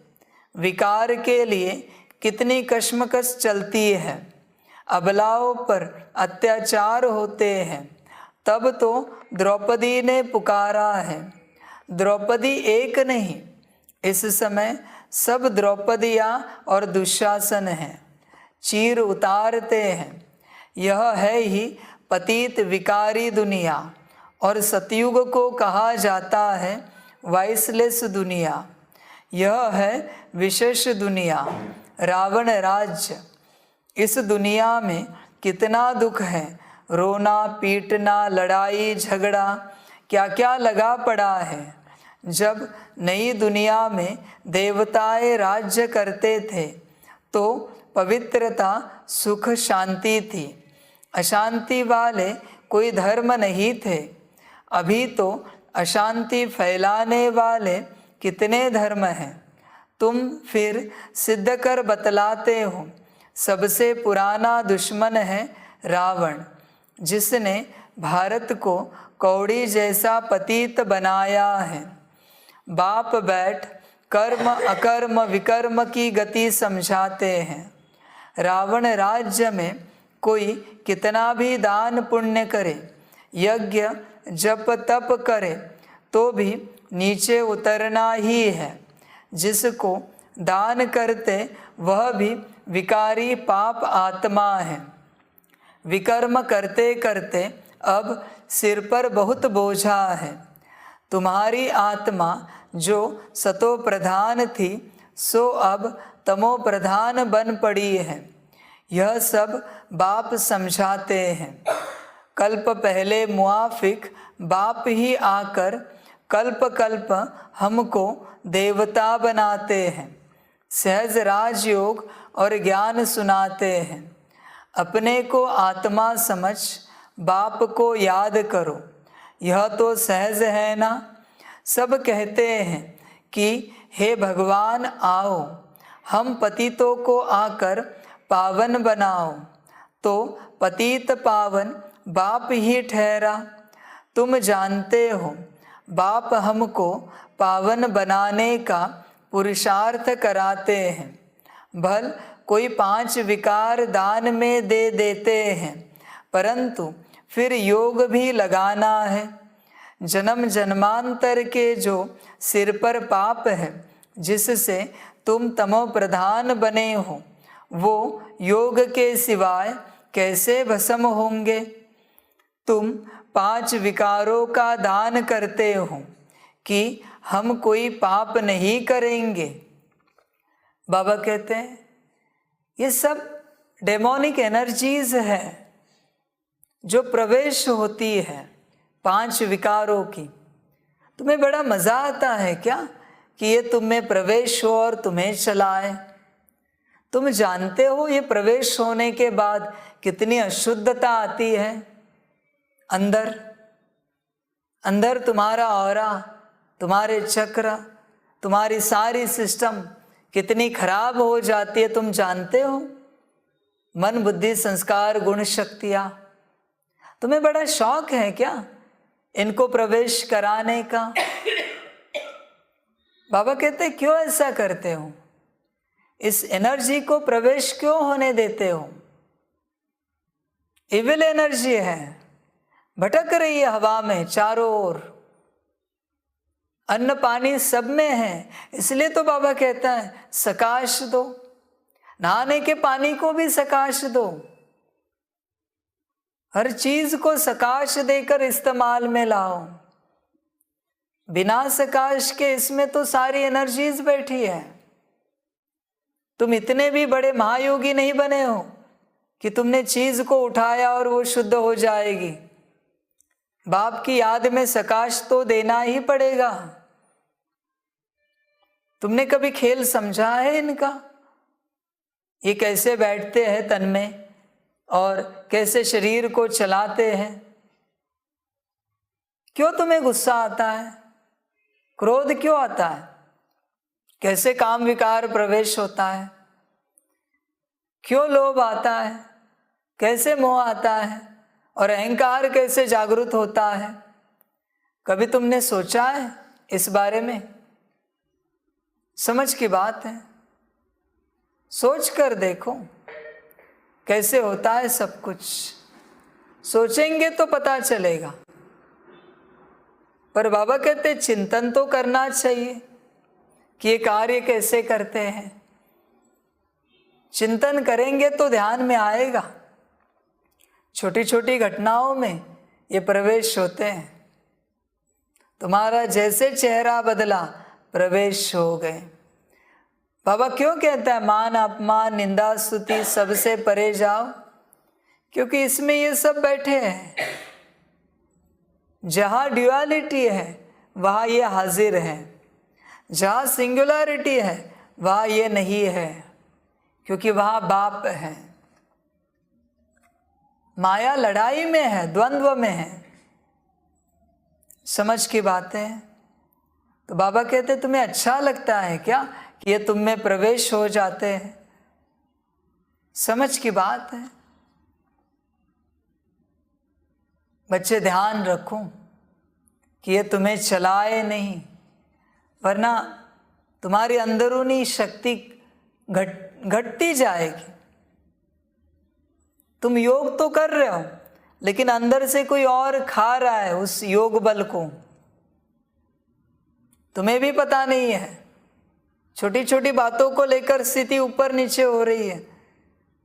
विकार के लिए कितनी कश्मकश चलती है, अबलाओं पर अत्याचार होते हैं। तब तो द्रौपदी ने पुकारा है। द्रौपदी एक नहीं, इस समय सब द्रौपदियाँ और दुशासन हैं, चीर उतारते हैं। यह है ही पतित विकारी दुनिया, और सतयुग को कहा जाता है वाइसलेस दुनिया। यह है विशेष दुनिया, रावण राज्य। इस दुनिया में कितना दुख है, रोना पीटना, लड़ाई झगड़ा, क्या क्या लगा पड़ा है। जब नई दुनिया में देवताएं राज्य करते थे तो पवित्रता सुख शांति थी, अशांति वाले कोई धर्म नहीं थे। अभी तो अशांति फैलाने वाले कितने धर्म हैं। तुम फिर सिद्ध कर बतलाते हो, सबसे पुराना दुश्मन है रावण, जिसने भारत को कौड़ी जैसा पतित बनाया है। बाप बैठ कर्म अकर्म विकर्म की गति समझाते हैं। रावण राज्य में कोई कितना भी दान पुण्य करे, यज्ञ जप तप करे, तो भी नीचे उतरना ही है। जिसको दान करते वह भी विकारी पाप आत्मा है। विकर्म करते करते अब सिर पर बहुत बोझा है। तुम्हारी आत्मा जो सतो प्रधान थी, सो अब तमो प्रधान बन पड़ी है। यह सब बाप समझाते हैं। कल्प पहले मुआफिक बाप ही आकर कल्प कल्प हमको देवता बनाते हैं। सहज राजयोग और ज्ञान सुनाते हैं। अपने को आत्मा समझ बाप को याद करो, यह तो सहज है ना। सब कहते हैं कि हे भगवान आओ, हम पतितों को आकर पावन बनाओ, तो पतित पावन बाप ही ठहरा। तुम जानते हो बाप हमको पावन बनाने का पुरुषार्थ कराते हैं। भल कोई 5 विकार दान में दे देते हैं, परंतु फिर योग भी लगाना है। जन्म जन्मांतर के जो सिर पर पाप है, जिससे तुम तमो प्रधान बने हो, वो योग के सिवाय कैसे भस्म होंगे। तुम 5 विकारों का दान करते हो कि हम कोई पाप नहीं करेंगे। बाबा कहते हैं ये सब डेमोनिक एनर्जीज है जो प्रवेश होती है 5 विकारों की। तुम्हें बड़ा मज़ा आता है क्या कि ये तुम में प्रवेश हो और तुम्हें चलाए। तुम जानते हो ये प्रवेश होने के बाद कितनी अशुद्धता आती है। अंदर अंदर तुम्हारा ऑरा, तुम्हारे चक्र, तुम्हारी सारी सिस्टम कितनी खराब हो जाती है, तुम जानते हो। मन बुद्धि संस्कार गुण शक्तियाँ, तुम्हें बड़ा शौक है क्या इनको प्रवेश कराने का। बाबा कहते क्यों ऐसा करते हो, इस एनर्जी को प्रवेश क्यों होने देते हो। इविल एनर्जी है, भटक रही है हवा में चारों ओर, अन्न पानी सब में है। इसलिए तो बाबा कहता है सकाश दो, नहाने के पानी को भी सकाश दो। हर चीज को सकाश देकर इस्तेमाल में लाओ। बिना सकाश के इसमें तो सारी एनर्जीज बैठी है। तुम इतने भी बड़े महायोगी नहीं बने हो कि तुमने चीज को उठाया और वो शुद्ध हो जाएगी। बाप की याद में सकाश तो देना ही पड़ेगा। तुमने कभी खेल समझा है इनका? ये कैसे बैठते हैं तन में और कैसे शरीर को चलाते हैं। क्यों तुम्हें गुस्सा आता है, क्रोध क्यों आता है, कैसे काम विकार प्रवेश होता है, क्यों लोभ आता है, कैसे मोह आता है और अहंकार कैसे जागृत होता है। कभी तुमने सोचा है इस बारे में? समझ की बात है, सोच कर देखो कैसे होता है सब कुछ। सोचेंगे तो पता चलेगा। पर बाबा कहते चिंतन तो करना चाहिए कि ये कार्य कैसे करते हैं। चिंतन करेंगे तो ध्यान में आएगा। छोटी छोटी घटनाओं में ये प्रवेश होते हैं। तुम्हारा जैसे चेहरा बदला प्रवेश हो गए। बाबा क्यों कहता है मान अपमान निंदा स्तुति सबसे परे जाओ? क्योंकि इसमें ये सब बैठे हैं। जहाँ ड्यूअलिटी है वहाँ ये हाजिर है, जहाँ सिंगुलरिटी है वहाँ ये नहीं है, क्योंकि वहाँ बाप है। माया लड़ाई में है, द्वंद्व में है। समझ की बातें। तो बाबा कहते तुम्हें अच्छा लगता है क्या कि ये तुम में प्रवेश हो जाते हैं? समझ की बात है। बच्चे ध्यान रखो कि ये तुम्हें चलाए नहीं, वरना तुम्हारी अंदरूनी शक्ति घटती जाएगी। तुम योग तो कर रहे हो, लेकिन अंदर से कोई और खा रहा है उस योग बल को। तुम्हें भी पता नहीं है। छोटी छोटी बातों को लेकर स्थिति ऊपर नीचे हो रही है।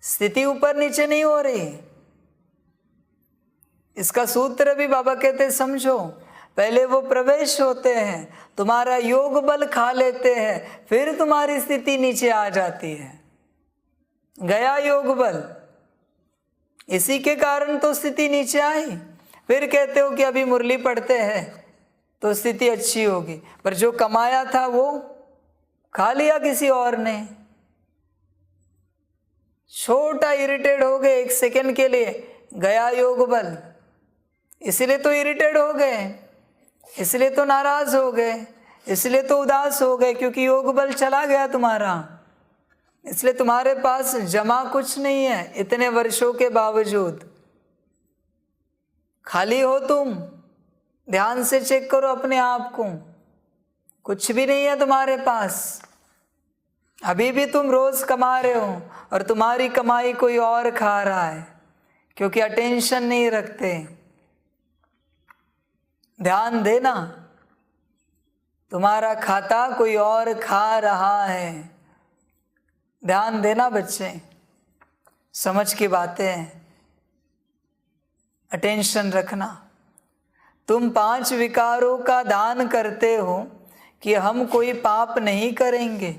स्थिति ऊपर नीचे नहीं हो रही। इसका सूत्र भी बाबा कहते समझो। पहले वो प्रवेश होते हैं, तुम्हारा योग बल खा लेते हैं, फिर तुम्हारी स्थिति नीचे आ जाती है। गया योग बल, इसी के कारण तो स्थिति नीचे आई। फिर कहते हो कि अभी मुरली पढ़ते हैं तो स्थिति अच्छी होगी, पर जो कमाया था वो खा लिया किसी और ने। छोटा इरिटेट हो गए एक सेकंड के लिए, गया योग बल। इसलिए तो इरिटेट हो गए, इसलिए तो नाराज हो गए, इसलिए तो उदास हो गए, क्योंकि योग बल चला गया तुम्हारा। इसलिए तुम्हारे पास जमा कुछ नहीं है। इतने वर्षों के बावजूद खाली हो तुम। ध्यान से चेक करो अपने आप को, कुछ भी नहीं है तुम्हारे पास। अभी भी तुम रोज कमा रहे हो और तुम्हारी कमाई कोई और खा रहा है, क्योंकि अटेंशन नहीं रखते। ध्यान देना, तुम्हारा खाता कोई और खा रहा है। ध्यान देना बच्चे, समझ की बातें, अटेंशन रखना। तुम 5 विकारों का दान करते हो कि हम कोई पाप नहीं करेंगे,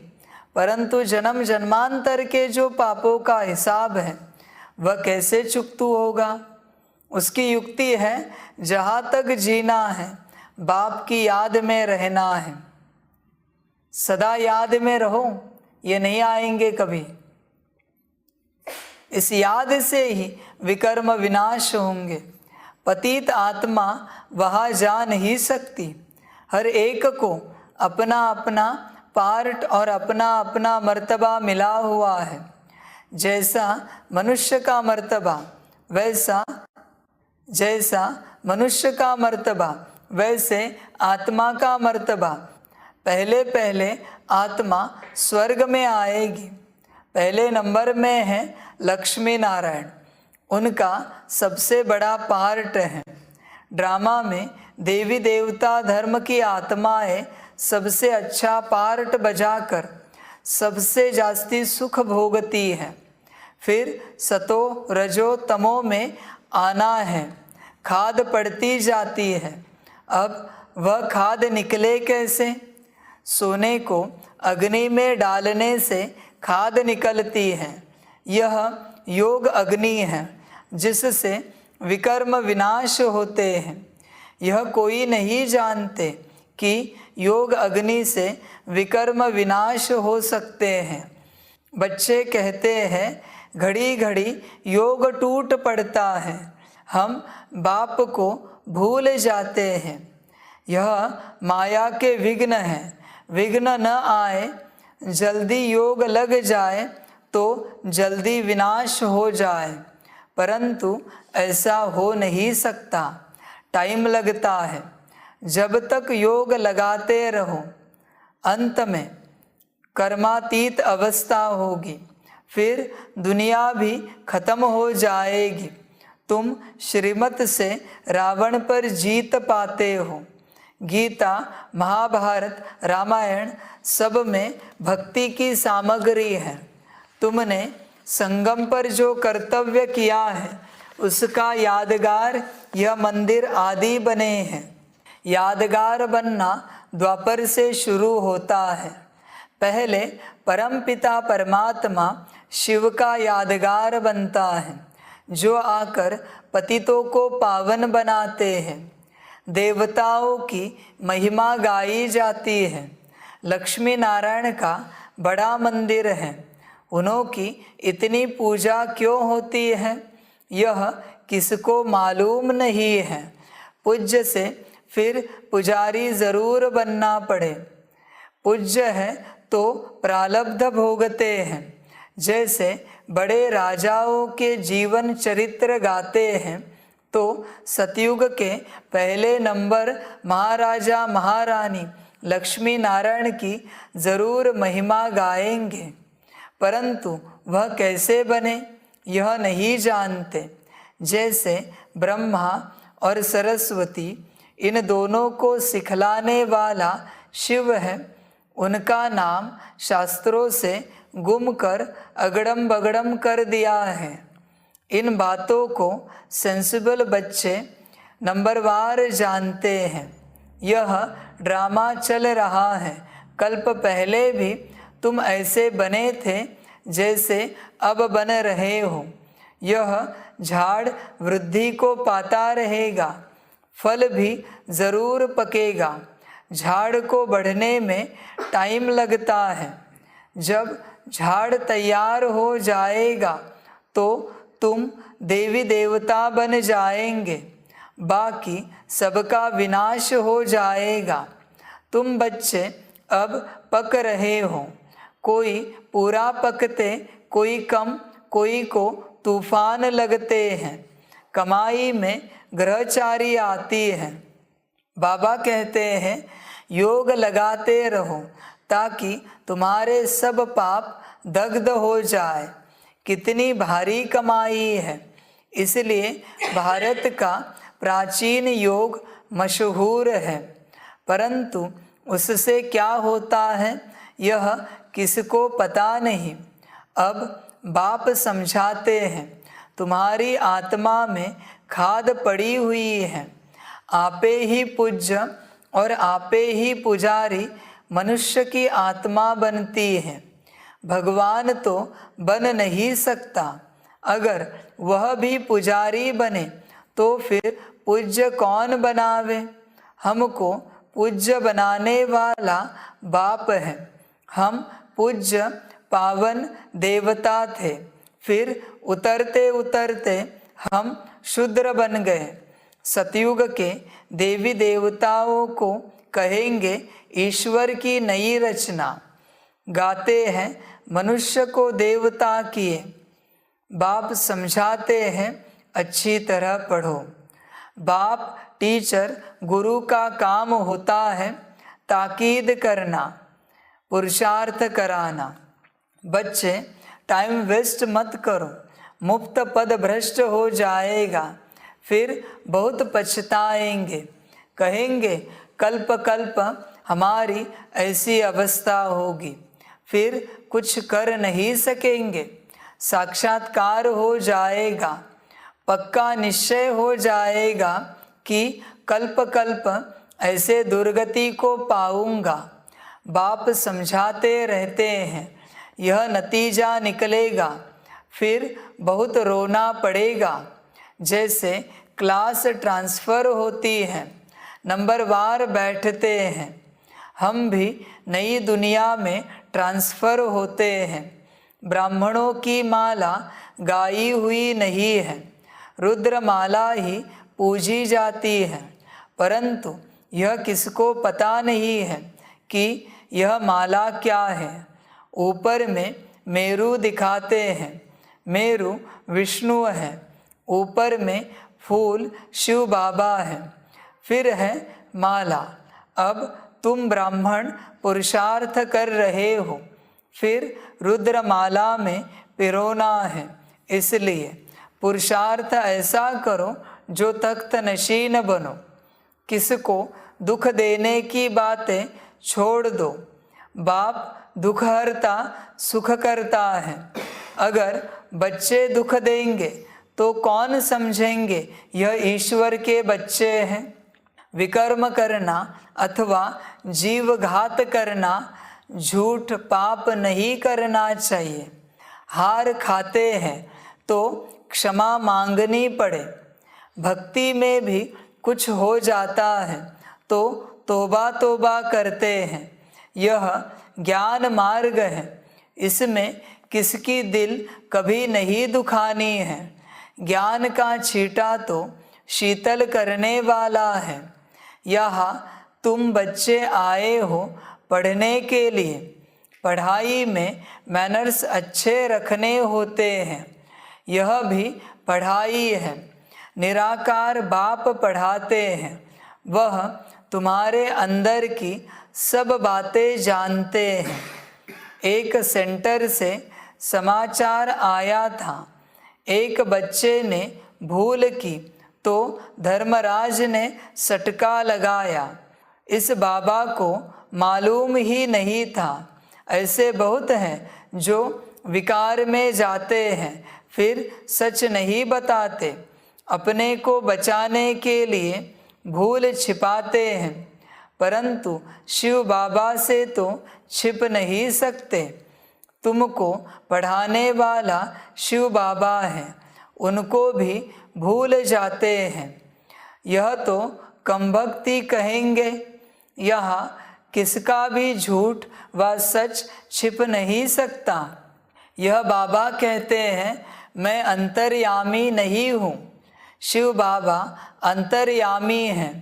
परंतु जन्म जन्मांतर के जो पापों का हिसाब है वह कैसे चुकतू होगा? उसकी युक्ति है जहाँ तक जीना है बाप की याद में रहना है। सदा याद में रहो, ये नहीं आएंगे कभी। इस याद से ही विकर्म विनाश होंगे। पतित आत्मा वहाँ जा नहीं सकती। हर एक को अपना अपना पार्ट और अपना अपना मर्तबा मिला हुआ है। जैसा मनुष्य का मर्तबा वैसे आत्मा का मर्तबा। पहले पहले आत्मा स्वर्ग में आएगी। पहले नंबर में है लक्ष्मी नारायण, उनका सबसे बड़ा पार्ट है। ड्रामा में देवी देवता धर्म की आत्माएं सबसे अच्छा पार्ट बजाकर सबसे जास्ती सुख भोगती है। फिर सतो रजो तमो में आना है, खाद पड़ती जाती है। अब वह खाद निकले कैसे? सोने को अग्नि में डालने से खाद निकलती है। यह योग अग्नि है जिससे विकर्म विनाश होते हैं। यह कोई नहीं जानते कि योग अग्नि से विकर्म विनाश हो सकते हैं। बच्चे कहते हैं घड़ी घड़ी योग टूट पड़ता है, हम बाप को भूल जाते हैं। यह माया के विघ्न हैं, विघ्न न आए, जल्दी योग लग जाए तो जल्दी विनाश हो जाए, परंतु ऐसा हो नहीं सकता, टाइम लगता है। जब तक योग लगाते रहो, अंत में कर्मातीत अवस्था होगी, फिर दुनिया भी खत्म हो जाएगी। तुम श्रीमत से रावण पर जीत पाते हो। गीता, महाभारत, रामायण सब में भक्ति की सामग्री है। तुमने संगम पर जो कर्तव्य किया है उसका यादगार यह मंदिर आदि बने हैं। यादगार बनना द्वापर से शुरू होता है। पहले परमपिता परमात्मा शिव का यादगार बनता है, जो आकर पतितों को पावन बनाते हैं। देवताओं की महिमा गाई जाती है। लक्ष्मी नारायण का बड़ा मंदिर है, उन्हों की इतनी पूजा क्यों होती है, यह किसको मालूम नहीं है। पूज्य से फिर पुजारी ज़रूर बनना पड़े। पूज्य है तो प्रारब्ध भोगते हैं। जैसे बड़े राजाओं के जीवन चरित्र गाते हैं तो सतयुग के पहले नंबर महाराजा महारानी लक्ष्मी नारायण की ज़रूर महिमा गाएंगे, परंतु वह कैसे बने यह नहीं जानते। जैसे ब्रह्मा और सरस्वती, इन दोनों को सिखलाने वाला शिव है, उनका नाम शास्त्रों से गुम कर अगड़म बगड़म कर दिया है। इन बातों को सेंसिबल बच्चे नंबरवार जानते हैं। यह ड्रामा चल रहा है। कल्प पहले भी तुम ऐसे बने थे जैसे अब बन रहे हो। यह झाड़ वृद्धि को पाता रहेगा, फल भी ज़रूर पकेगा। झाड़ को बढ़ने में टाइम लगता है। जब झाड़ तैयार हो जाएगा तो तुम देवी देवता बन जाएंगे, बाकी सबका विनाश हो जाएगा। तुम बच्चे अब पक रहे हो, कोई पूरा पकते, कोई कम, कोई को तूफान लगते हैं। कमाई में ग्रहचारी आती है। बाबा कहते हैं योग लगाते रहो ताकि तुम्हारे सब पाप दग्ध हो जाए। कितनी भारी कमाई है, इसलिए भारत का प्राचीन योग मशहूर है, परंतु उससे क्या होता है यह किसको पता नहीं। अब बाप समझाते हैं तुम्हारी आत्मा में खाद पड़ी हुई है। आपे ही पूज्य और आपे ही पुजारी मनुष्य की आत्मा बनती है। भगवान तो बन नहीं सकता। अगर वह भी पुजारी बने तो फिर पूज्य कौन बनावे। हमको पूज्य बनाने वाला बाप है। हम पूज्य पावन देवता थे, फिर उतरते उतरते हम शूद्र बन गए। सतयुग के देवी देवताओं को कहेंगे ईश्वर की नई रचना। गाते हैं मनुष्य को देवता किए। बाप समझाते हैं अच्छी तरह पढ़ो। बाप टीचर गुरु का काम होता है ताकीद करना, पुरुषार्थ कराना। बच्चे टाइम वेस्ट मत करो, मुफ्त पद भ्रष्ट हो जाएगा, फिर बहुत पछताएंगे। कहेंगे कल्प कल्प हमारी ऐसी अवस्था होगी, फिर कुछ कर नहीं सकेंगे। साक्षात्कार हो जाएगा, पक्का निश्चय हो जाएगा कि कल्प कल्प ऐसे दुर्गति को पाऊंगा। बाप समझाते रहते हैं यह नतीजा निकलेगा, फिर बहुत रोना पड़ेगा। जैसे क्लास ट्रांसफ़र होती है, नंबरवार बैठते हैं, हम भी नई दुनिया में ट्रांसफ़र होते हैं। ब्राह्मणों की माला गाई हुई नहीं है, रुद्र माला ही पूजी जाती है, परंतु यह किसको पता नहीं है कि यह माला क्या है। ऊपर में मेरु दिखाते हैं, मेरु विष्णु है, ऊपर में फूल शिव बाबा है, फिर है माला। अब तुम ब्राह्मण पुरुषार्थ कर रहे हो, फिर रुद्र माला में पिरोना है, इसलिए पुरुषार्थ ऐसा करो जो तख्त नशीन बनो। किसको दुख देने की बातें छोड़ दो, बाप दुख हरता सुख करता है। अगर बच्चे दुख देंगे तो कौन समझेंगे यह ईश्वर के बच्चे हैं। विकर्म करना अथवा जीवघात करना, झूठ पाप नहीं करना चाहिए। हार खाते हैं तो क्षमा मांगनी पड़े। भक्ति में भी कुछ हो जाता है तो तौबा तौबा करते हैं। यह ज्ञान मार्ग है, इसमें किसकी दिल कभी नहीं दुखानी है। ज्ञान का छींटा तो शीतल करने वाला है। यहाँ तुम बच्चे आए हो पढ़ने के लिए, पढ़ाई में मैनर्स अच्छे रखने होते हैं, यह भी पढ़ाई है। निराकार बाप पढ़ाते हैं, वह तुम्हारे अंदर की सब बातें जानते हैं। एक सेंटर से समाचार आया था, एक बच्चे ने भूल की तो धर्मराज ने सटका लगाया। इस बाबा को मालूम ही नहीं था। ऐसे बहुत हैं जो विकार में जाते हैं, फिर सच नहीं बताते। अपने को बचाने के लिए भूल छिपाते हैं, परंतु शिव बाबा से तो छिप नहीं सकते। तुमको पढ़ाने वाला शिव बाबा है, उनको भी भूल जाते हैं। यह तो कमभक्ति कहेंगे। यहाँ किसका भी झूठ व सच छिप नहीं सकता। यह बाबा कहते हैं मैं अंतर्यामी नहीं हूँ, शिव बाबा अंतर्यामी हैं।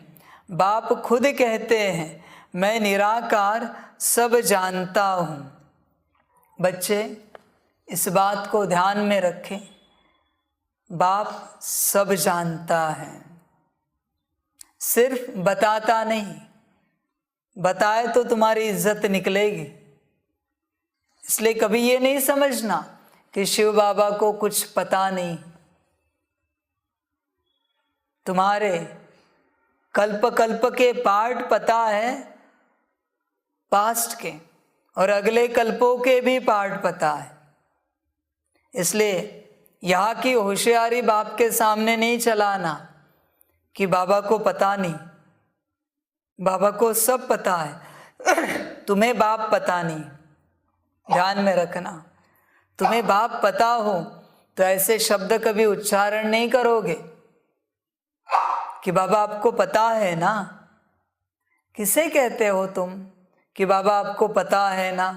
बाप खुद कहते हैं मैं निराकार सब जानता हूँ। बच्चे इस बात को ध्यान में रखें, बाप सब जानता है, सिर्फ बताता नहीं। बताए तो तुम्हारी इज्जत निकलेगी। इसलिए कभी ये नहीं समझना कि शिव बाबा को कुछ पता नहीं। तुम्हारे कल्प कल्प के पाठ पता है, पास्ट के और अगले कल्पों के भी पाठ पता है। इसलिए यहाँ की होशियारी बाप के सामने नहीं चलाना कि बाबा को पता नहीं। बाबा को सब पता है, तुम्हें बाप पता नहीं। ध्यान में रखना, तुम्हें बाप पता हो तो ऐसे शब्द कभी उच्चारण नहीं करोगे कि बाबा आपको पता है ना। किसे कहते हो तुम कि बाबा आपको पता है ना?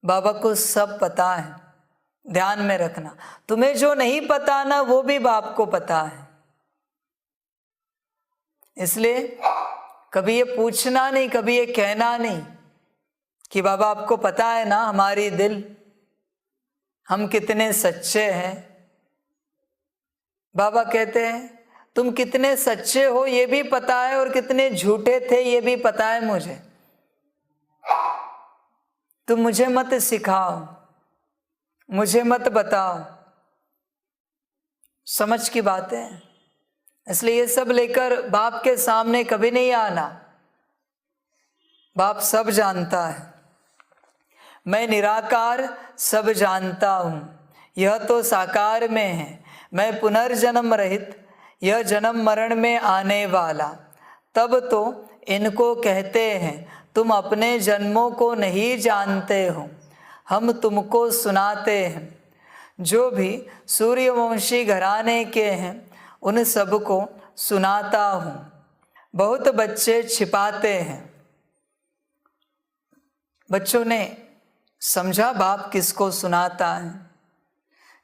बाबा को सब पता है। ध्यान में रखना, तुम्हें जो नहीं पता ना वो भी बाप को पता है। इसलिए कभी ये पूछना नहीं, कभी ये कहना नहीं कि बाबा आपको पता है ना हमारी दिल, हम कितने सच्चे हैं। बाबा कहते हैं तुम कितने सच्चे हो ये भी पता है और कितने झूठे थे ये भी पता है मुझे। तुम मुझे मत सिखाओ, मुझे मत बताओ। समझ की बातें हैं। इसलिए ये सब लेकर बाप के सामने कभी नहीं आना। बाप सब जानता है। मैं निराकार सब जानता हूँ, यह तो साकार में है। मैं पुनर्जन्म रहित, यह जन्म मरण में आने वाला। तब तो इनको कहते हैं तुम अपने जन्मों को नहीं जानते हो, हम तुमको सुनाते हैं। जो भी सूर्यवंशी घराने के हैं उन सबको सुनाता हूँ। बहुत बच्चे छिपाते हैं। बच्चों ने समझा बाप किसको सुनाता है?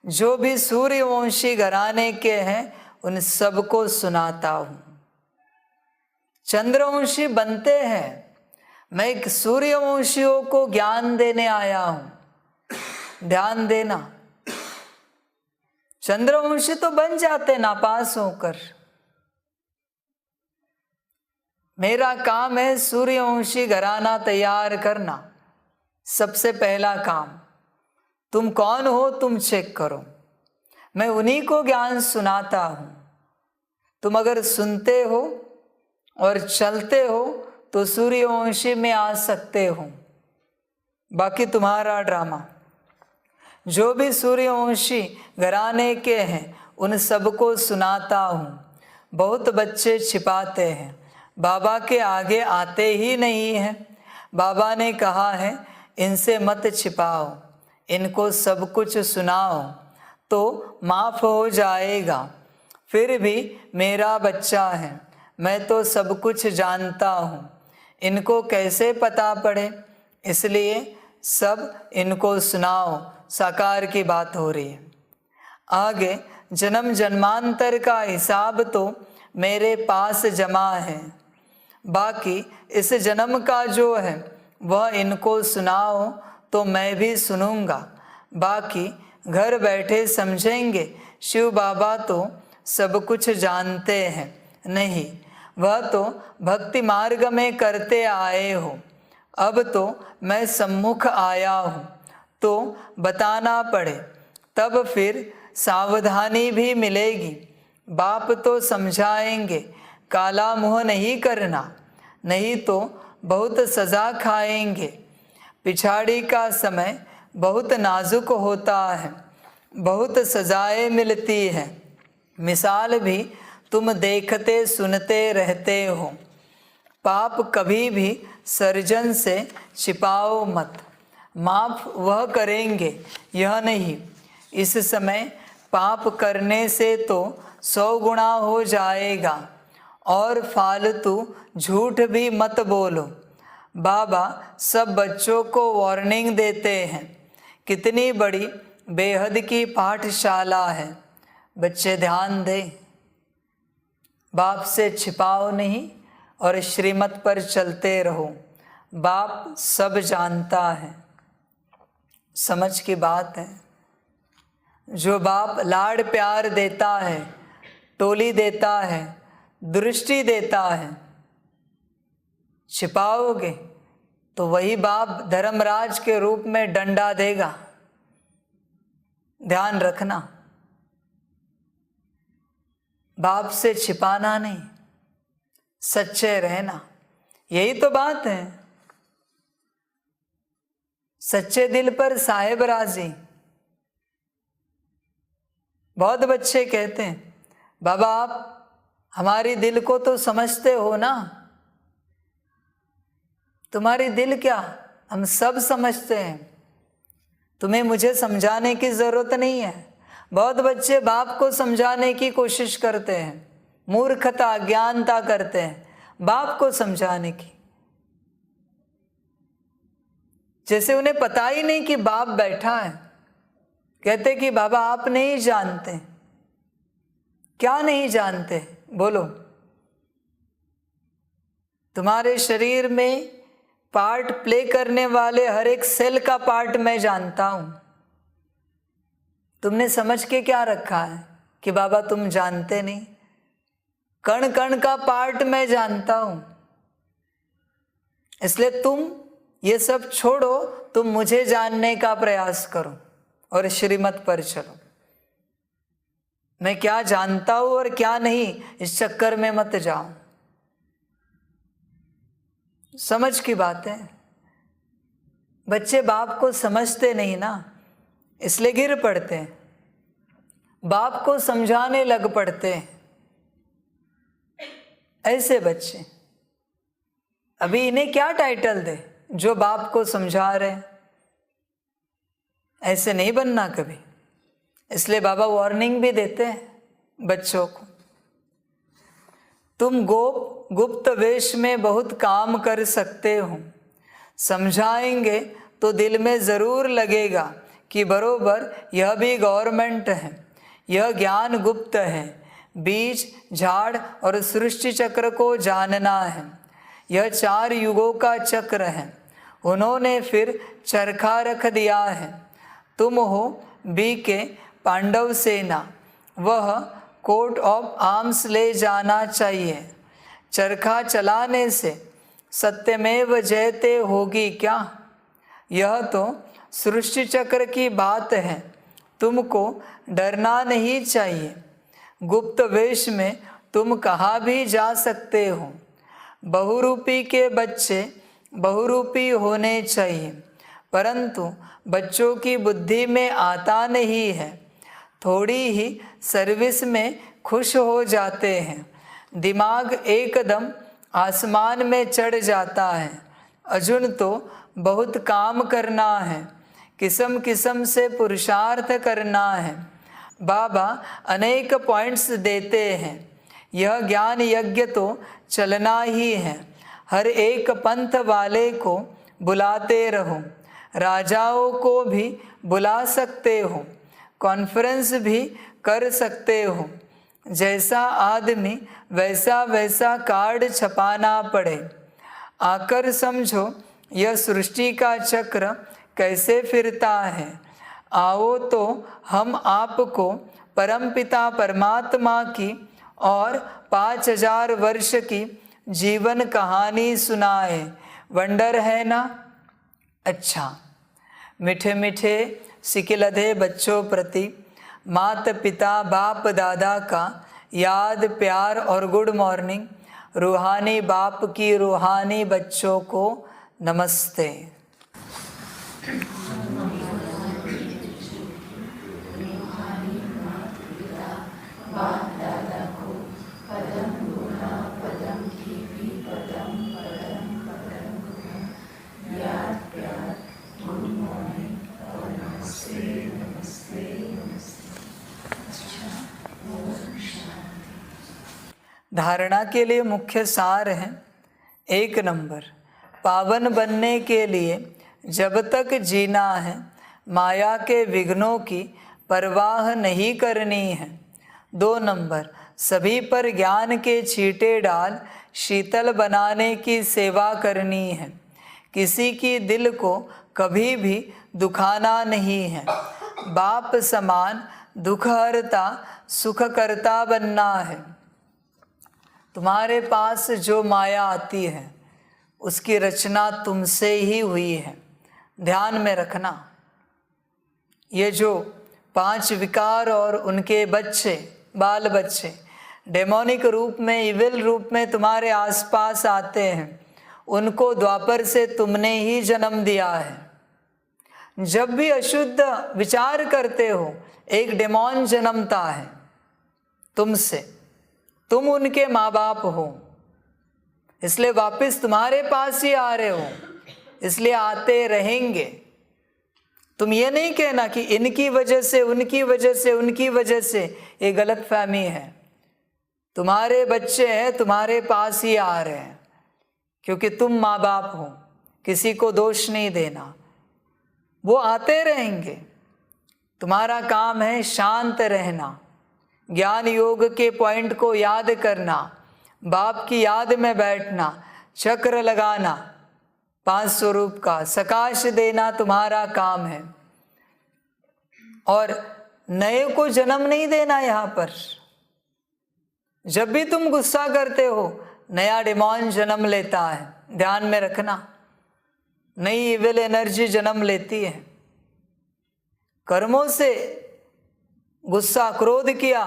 जो भी सूर्यवंशी घराने के हैं उन सबको सुनाता हूँ। चंद्रवंशी बनते हैं, मैं सूर्यवंशियों को ज्ञान देने आया हूँ। ध्यान देना, चंद्रवंशी तो बन जाते नापास होकर। मेरा काम है सूर्यवंशी घराना तैयार करना। सबसे पहला काम, तुम कौन हो तुम चेक करो। मैं उन्हीं को ज्ञान सुनाता हूँ। तुम अगर सुनते हो और चलते हो तो सूर्यवंशी में आ सकते हो। बाकी तुम्हारा ड्रामा। जो भी सूर्यवंशी घराने के हैं उन सबको सुनाता हूँ। बहुत बच्चे छिपाते हैं, बाबा के आगे आते ही नहीं हैं। बाबा ने कहा है इनसे मत छिपाओ, इनको सब कुछ सुनाओ तो माफ़ हो जाएगा। फिर भी मेरा बच्चा है, मैं तो सब कुछ जानता हूँ, इनको कैसे पता पड़े, इसलिए सब इनको सुनाओ। साकार की बात हो रही है। आगे जन्म जन्मांतर का हिसाब तो मेरे पास जमा है, बाकी इस जन्म का जो है वह इनको सुनाओ तो मैं भी सुनूंगा। बाकी घर बैठे समझेंगे शिव बाबा तो सब कुछ जानते हैं। नहीं, वह तो भक्ति मार्ग में करते आए हो। अब तो मैं सम्मुख आया हूँ तो बताना पड़े, तब फिर सावधानी भी मिलेगी। बाप तो समझाएंगे, काला मुँह नहीं करना, नहीं तो बहुत सज़ा खाएंगे। पिछाड़ी का समय बहुत नाजुक होता है, बहुत सजाएं मिलती हैं। मिसाल भी तुम देखते सुनते रहते हो। पाप कभी भी सर्जन से छिपाओ मत, माफ़ वह करेंगे यह नहीं। इस समय पाप करने से तो 100 गुना हो जाएगा। और फालतू झूठ भी मत बोलो। बाबा सब बच्चों को वार्निंग देते हैं। कितनी बड़ी बेहद की पाठशाला है। बच्चे ध्यान दें, बाप से छिपाओ नहीं और श्रीमत पर चलते रहो। बाप सब जानता है। समझ की बात है। जो बाप लाड़ प्यार देता है, टोली देता है, दृष्टि देता है, छिपाओगे तो वही बाप धर्मराज के रूप में डंडा देगा। ध्यान रखना, बाप से छिपाना नहीं, सच्चे रहना। यही तो बात है। सच्चे दिल पर साहेब राजी। बहुत बच्चे कहते हैं बाबा आप हमारी दिल को तो समझते हो ना। तुम्हारी दिल क्या, हम सब समझते हैं, तुम्हें मुझे समझाने की ज़रूरत नहीं है। बहुत बच्चे बाप को समझाने की कोशिश करते हैं, मूर्खता अज्ञानता करते हैं बाप को समझाने की, जैसे उन्हें पता ही नहीं कि बाप बैठा है। कहते कि बाबा आप नहीं जानते। क्या नहीं जानते बोलो? तुम्हारे शरीर में पार्ट प्ले करने वाले हर एक सेल का पार्ट मैं जानता हूं। तुमने समझ के क्या रखा है कि बाबा तुम जानते नहीं? कण कण का पार्ट मैं जानता हूं। इसलिए तुम ये सब छोड़ो, तुम मुझे जानने का प्रयास करो और श्रीमत पर चलो। मैं क्या जानता हूं और क्या नहीं, इस चक्कर में मत जाओ। समझ की बात है। बच्चे बाप को समझते नहीं ना, इसलिए गिर पड़ते हैं, बाप को समझाने लग पड़ते हैं। ऐसे बच्चे अभी इन्हें क्या टाइटल दे जो बाप को समझा रहे? ऐसे नहीं बनना कभी। इसलिए बाबा वार्निंग भी देते हैं बच्चों को। तुम गुप्त वेश में बहुत काम कर सकते हो, समझाएंगे तो दिल में ज़रूर लगेगा कि बरोबर यह भी गवर्नमेंट है। यह ज्ञान गुप्त है। बीज, झाड़ और सृष्टि चक्र को जानना है। यह 4 युगों का चक्र है। उन्होंने फिर चरखा रख दिया है। तुम हो बी के पांडव सेना, वह कोट ऑफ आर्म्स ले जाना चाहिए। चरखा चलाने से सत्यमेव जयते होगी क्या? यह तो सृष्टि चक्र की बात है। तुमको डरना नहीं चाहिए। गुप्त वेश में तुम कहाँ भी जा सकते हो। बहुरूपी के बच्चे बहुरूपी होने चाहिए, परंतु बच्चों की बुद्धि में आता नहीं है। थोड़ी ही सर्विस में खुश हो जाते हैं। दिमाग एकदम आसमान में चढ़ जाता है। अर्जुन तो बहुत काम करना है, किस्म किस्म से पुरुषार्थ करना है। बाबा अनेक पॉइंट्स देते हैं। यह ज्ञान यज्ञ तो चलना ही है। हर एक पंथ वाले को बुलाते रहो। राजाओं को भी बुला सकते हो, कॉन्फ्रेंस भी कर सकते हो। जैसा आदमी वैसा वैसा कार्ड छपाना पड़े। आकर समझो यह सृष्टि का चक्र कैसे फिरता है। आओ तो हम आपको परमपिता परमात्मा की और 5000 वर्ष की जीवन कहानी सुनाए। वंडर है ना? अच्छा, मीठे मीठे सिकिलधे बच्चों प्रति माता पिता बाप दादा का याद, प्यार और गुड मॉर्निंग। रूहानी बाप की रूहानी बच्चों को नमस्ते। धारणा के लिए मुख्य सार है। 1 नंबर, पावन बनने के लिए जब तक जीना है माया के विघ्नों की परवाह नहीं करनी है। 2 नंबर, सभी पर ज्ञान के छींटे डाल शीतल बनाने की सेवा करनी है। किसी की दिल को कभी भी दुखाना नहीं है। बाप समान दुखहरता सुखकर्ता बनना है। तुम्हारे पास जो माया आती है उसकी रचना तुमसे ही हुई है। ध्यान में रखना। ये जो 5 विकार और उनके बच्चे, बाल बच्चे डेमोनिक रूप में, इविल रूप में तुम्हारे आसपास आते हैं, उनको द्वापर से तुमने ही जन्म दिया है। जब भी अशुद्ध विचार करते हो एक डेमोन जन्मता है तुमसे। तुम उनके माँ बाप हो, इसलिए वापस तुम्हारे पास ही आ रहे हो, इसलिए आते रहेंगे। तुम ये नहीं कहना कि इनकी वजह से, उनकी वजह से, उनकी वजह से। ये गलत फहमी है। तुम्हारे बच्चे हैं, तुम्हारे पास ही आ रहे हैं क्योंकि तुम माँ बाप हो। किसी को दोष नहीं देना, वो आते रहेंगे। तुम्हारा काम है शांत रहना, ज्ञान योग के पॉइंट को याद करना, बाप की याद में बैठना, चक्र लगाना, 5 स्वरूप का सकाश देना तुम्हारा काम है। और नए को जन्म नहीं देना। यहाँ पर जब भी तुम गुस्सा करते हो नया डिमॉन जन्म लेता है। ध्यान में रखना, नई इविल एनर्जी जन्म लेती है। कर्मों से गुस्सा क्रोध किया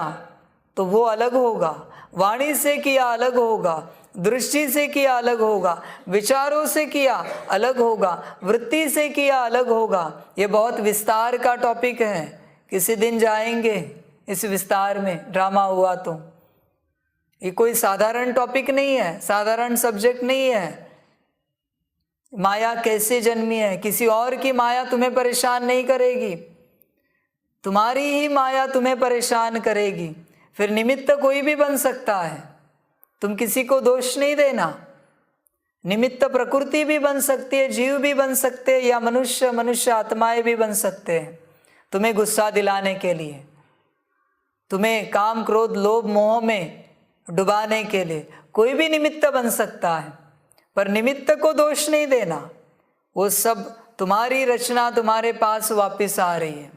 तो वो अलग होगा, वाणी से किया अलग होगा, दृष्टि से किया अलग होगा, विचारों से किया अलग होगा, वृत्ति से किया अलग होगा। ये बहुत विस्तार का टॉपिक है, किसी दिन जाएंगे इस विस्तार में, ड्रामा हुआ तो। ये कोई साधारण टॉपिक नहीं है, साधारण सब्जेक्ट नहीं है। माया कैसे जन्मी है, किसी और की माया तुम्हें परेशान नहीं करेगी, तुम्हारी ही माया तुम्हें परेशान करेगी। फिर निमित्त कोई भी बन सकता है, तुम किसी को दोष नहीं देना। निमित्त प्रकृति भी बन सकती है, जीव भी बन सकते हैं, या मनुष्य आत्माएं भी बन सकते हैं तुम्हें गुस्सा दिलाने के लिए, तुम्हें काम क्रोध लोभ मोह में डुबाने के लिए। कोई भी निमित्त बन सकता है, पर निमित्त को दोष नहीं देना, वो सब तुम्हारी रचना तुम्हारे पास वापस आ रही है।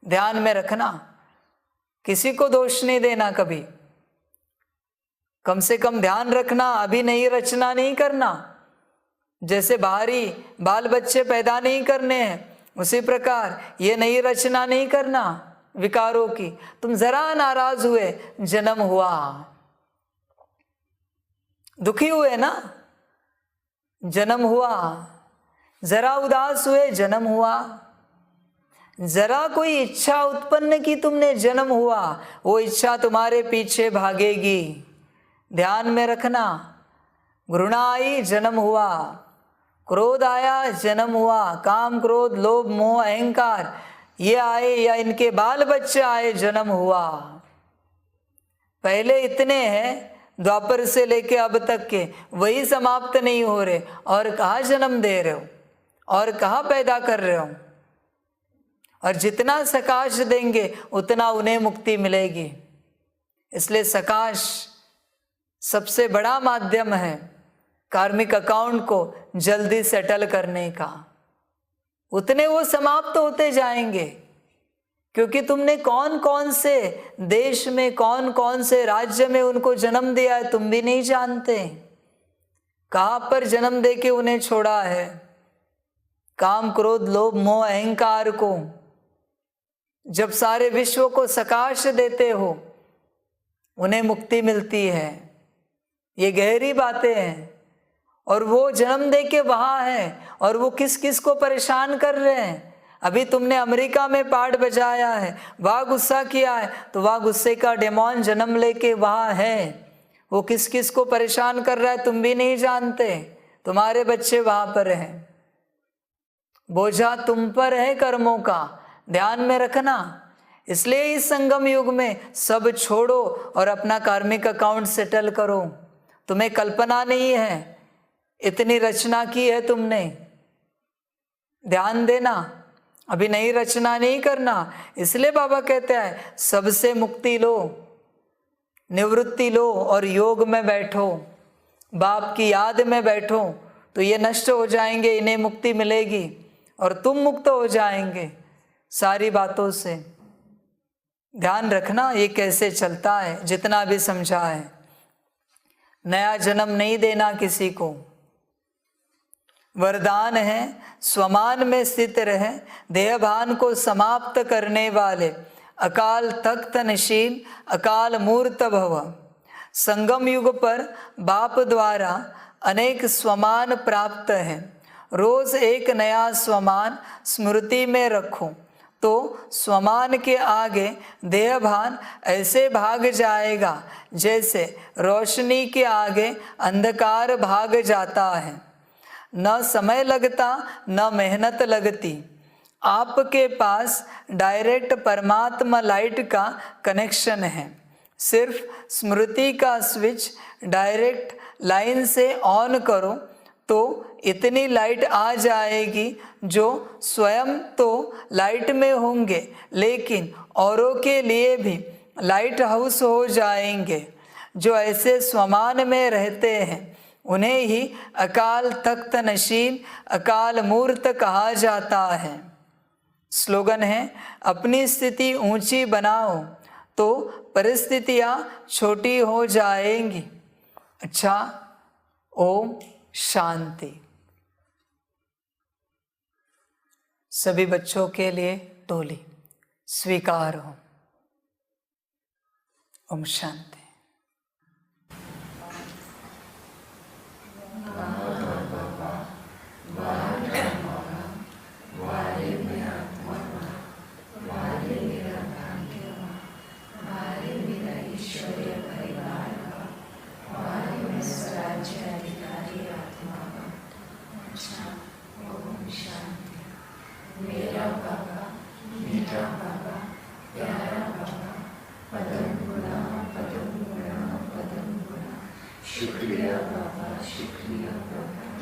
ध्यान में रखना, किसी को दोष नहीं देना कभी। कम से कम ध्यान रखना, अभी नई रचना नहीं करना। जैसे बाहरी बाल बच्चे पैदा नहीं करने हैं, उसी प्रकार ये नई रचना नहीं करना विकारों की। तुम जरा नाराज हुए, जन्म हुआ, दुखी हुए ना, जन्म हुआ, जरा उदास हुए, जन्म हुआ, जरा कोई इच्छा उत्पन्न की तुमने, जन्म हुआ। वो इच्छा तुम्हारे पीछे भागेगी, ध्यान में रखना। घृणा आई, जन्म हुआ, क्रोध आया, जन्म हुआ, काम क्रोध लोभ मोह अहंकार ये आए या इनके बाल बच्चे आए, जन्म हुआ। पहले इतने हैं द्वापर से लेके अब तक के, वही समाप्त नहीं हो रहे, और कहाँ जन्म दे रहे हो और कहाँ पैदा कर रहे हो। और जितना सकाश देंगे उतना उन्हें मुक्ति मिलेगी। इसलिए सकाश सबसे बड़ा माध्यम है कार्मिक अकाउंट को जल्दी सेटल करने का। उतने वो समाप्त होते जाएंगे, क्योंकि तुमने कौन कौन से देश में कौन कौन से राज्य में उनको जन्म दिया है तुम भी नहीं जानते। कहाँ पर जन्म दे के उन्हें छोड़ा है। काम क्रोध लोभ मोह अहंकार को जब सारे विश्व को सकाश देते हो, उन्हें मुक्ति मिलती है। ये गहरी बातें हैं। और वो जन्म दे के वहाँ है, और वो किस किस को परेशान कर रहे हैं। अभी तुमने अमेरिका में पार्ट बजाया है, वहाँ गुस्सा किया है, तो वहाँ गुस्से का डेमोन जन्म लेके वहाँ है। वो किस किस को परेशान कर रहा है तुम भी नहीं जानते। तुम्हारे बच्चे वहाँ पर हैं। बोझा तुम पर है कर्मों का, ध्यान में रखना। इसलिए इस संगम युग में सब छोड़ो और अपना कार्मिक अकाउंट सेटल करो। तुम्हें कल्पना नहीं है, इतनी रचना की है तुमने। ध्यान देना, अभी नई रचना नहीं करना। इसलिए बाबा कहते हैं सबसे मुक्ति लो, निवृत्ति लो और योग में बैठो, बाप की याद में बैठो, तो ये नष्ट हो जाएंगे, इन्हें मुक्ति मिलेगी और तुम मुक्त हो जाएंगे सारी बातों से। ध्यान रखना ये कैसे चलता है, जितना भी समझा है। नया जन्म नहीं देना किसी को। वरदान है स्वमान में स्थित रहे, देहभान को समाप्त करने वाले, अकाल तख्त नशीन अकाल मूर्त भव। संगम युग पर बाप द्वारा अनेक स्वमान प्राप्त है। रोज एक नया स्वमान स्मृति में रखो, तो स्वमान के आगे देहभान ऐसे भाग जाएगा जैसे रोशनी के आगे अंधकार भाग जाता है। न समय लगता न मेहनत लगती। आपके पास डायरेक्ट परमात्मा लाइट का कनेक्शन है। सिर्फ स्मृति का स्विच डायरेक्ट लाइन से ऑन करो तो इतनी लाइट आ जाएगी जो स्वयं तो लाइट में होंगे, लेकिन औरों के लिए भी लाइट हाउस हो जाएंगे। जो ऐसे स्वमान में रहते हैं उन्हें ही अकाल तख्त नशीन अकाल मूर्त कहा जाता है। स्लोगन है अपनी स्थिति ऊंची बनाओ तो परिस्थितियां छोटी हो जाएंगी। अच्छा, ओम शांति। सभी बच्चों के लिए टोली स्वीकार हो। ओम शांति। शुक्रिया बाबा, शुक्रिया बाबा।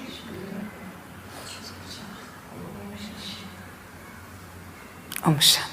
ओम शांति।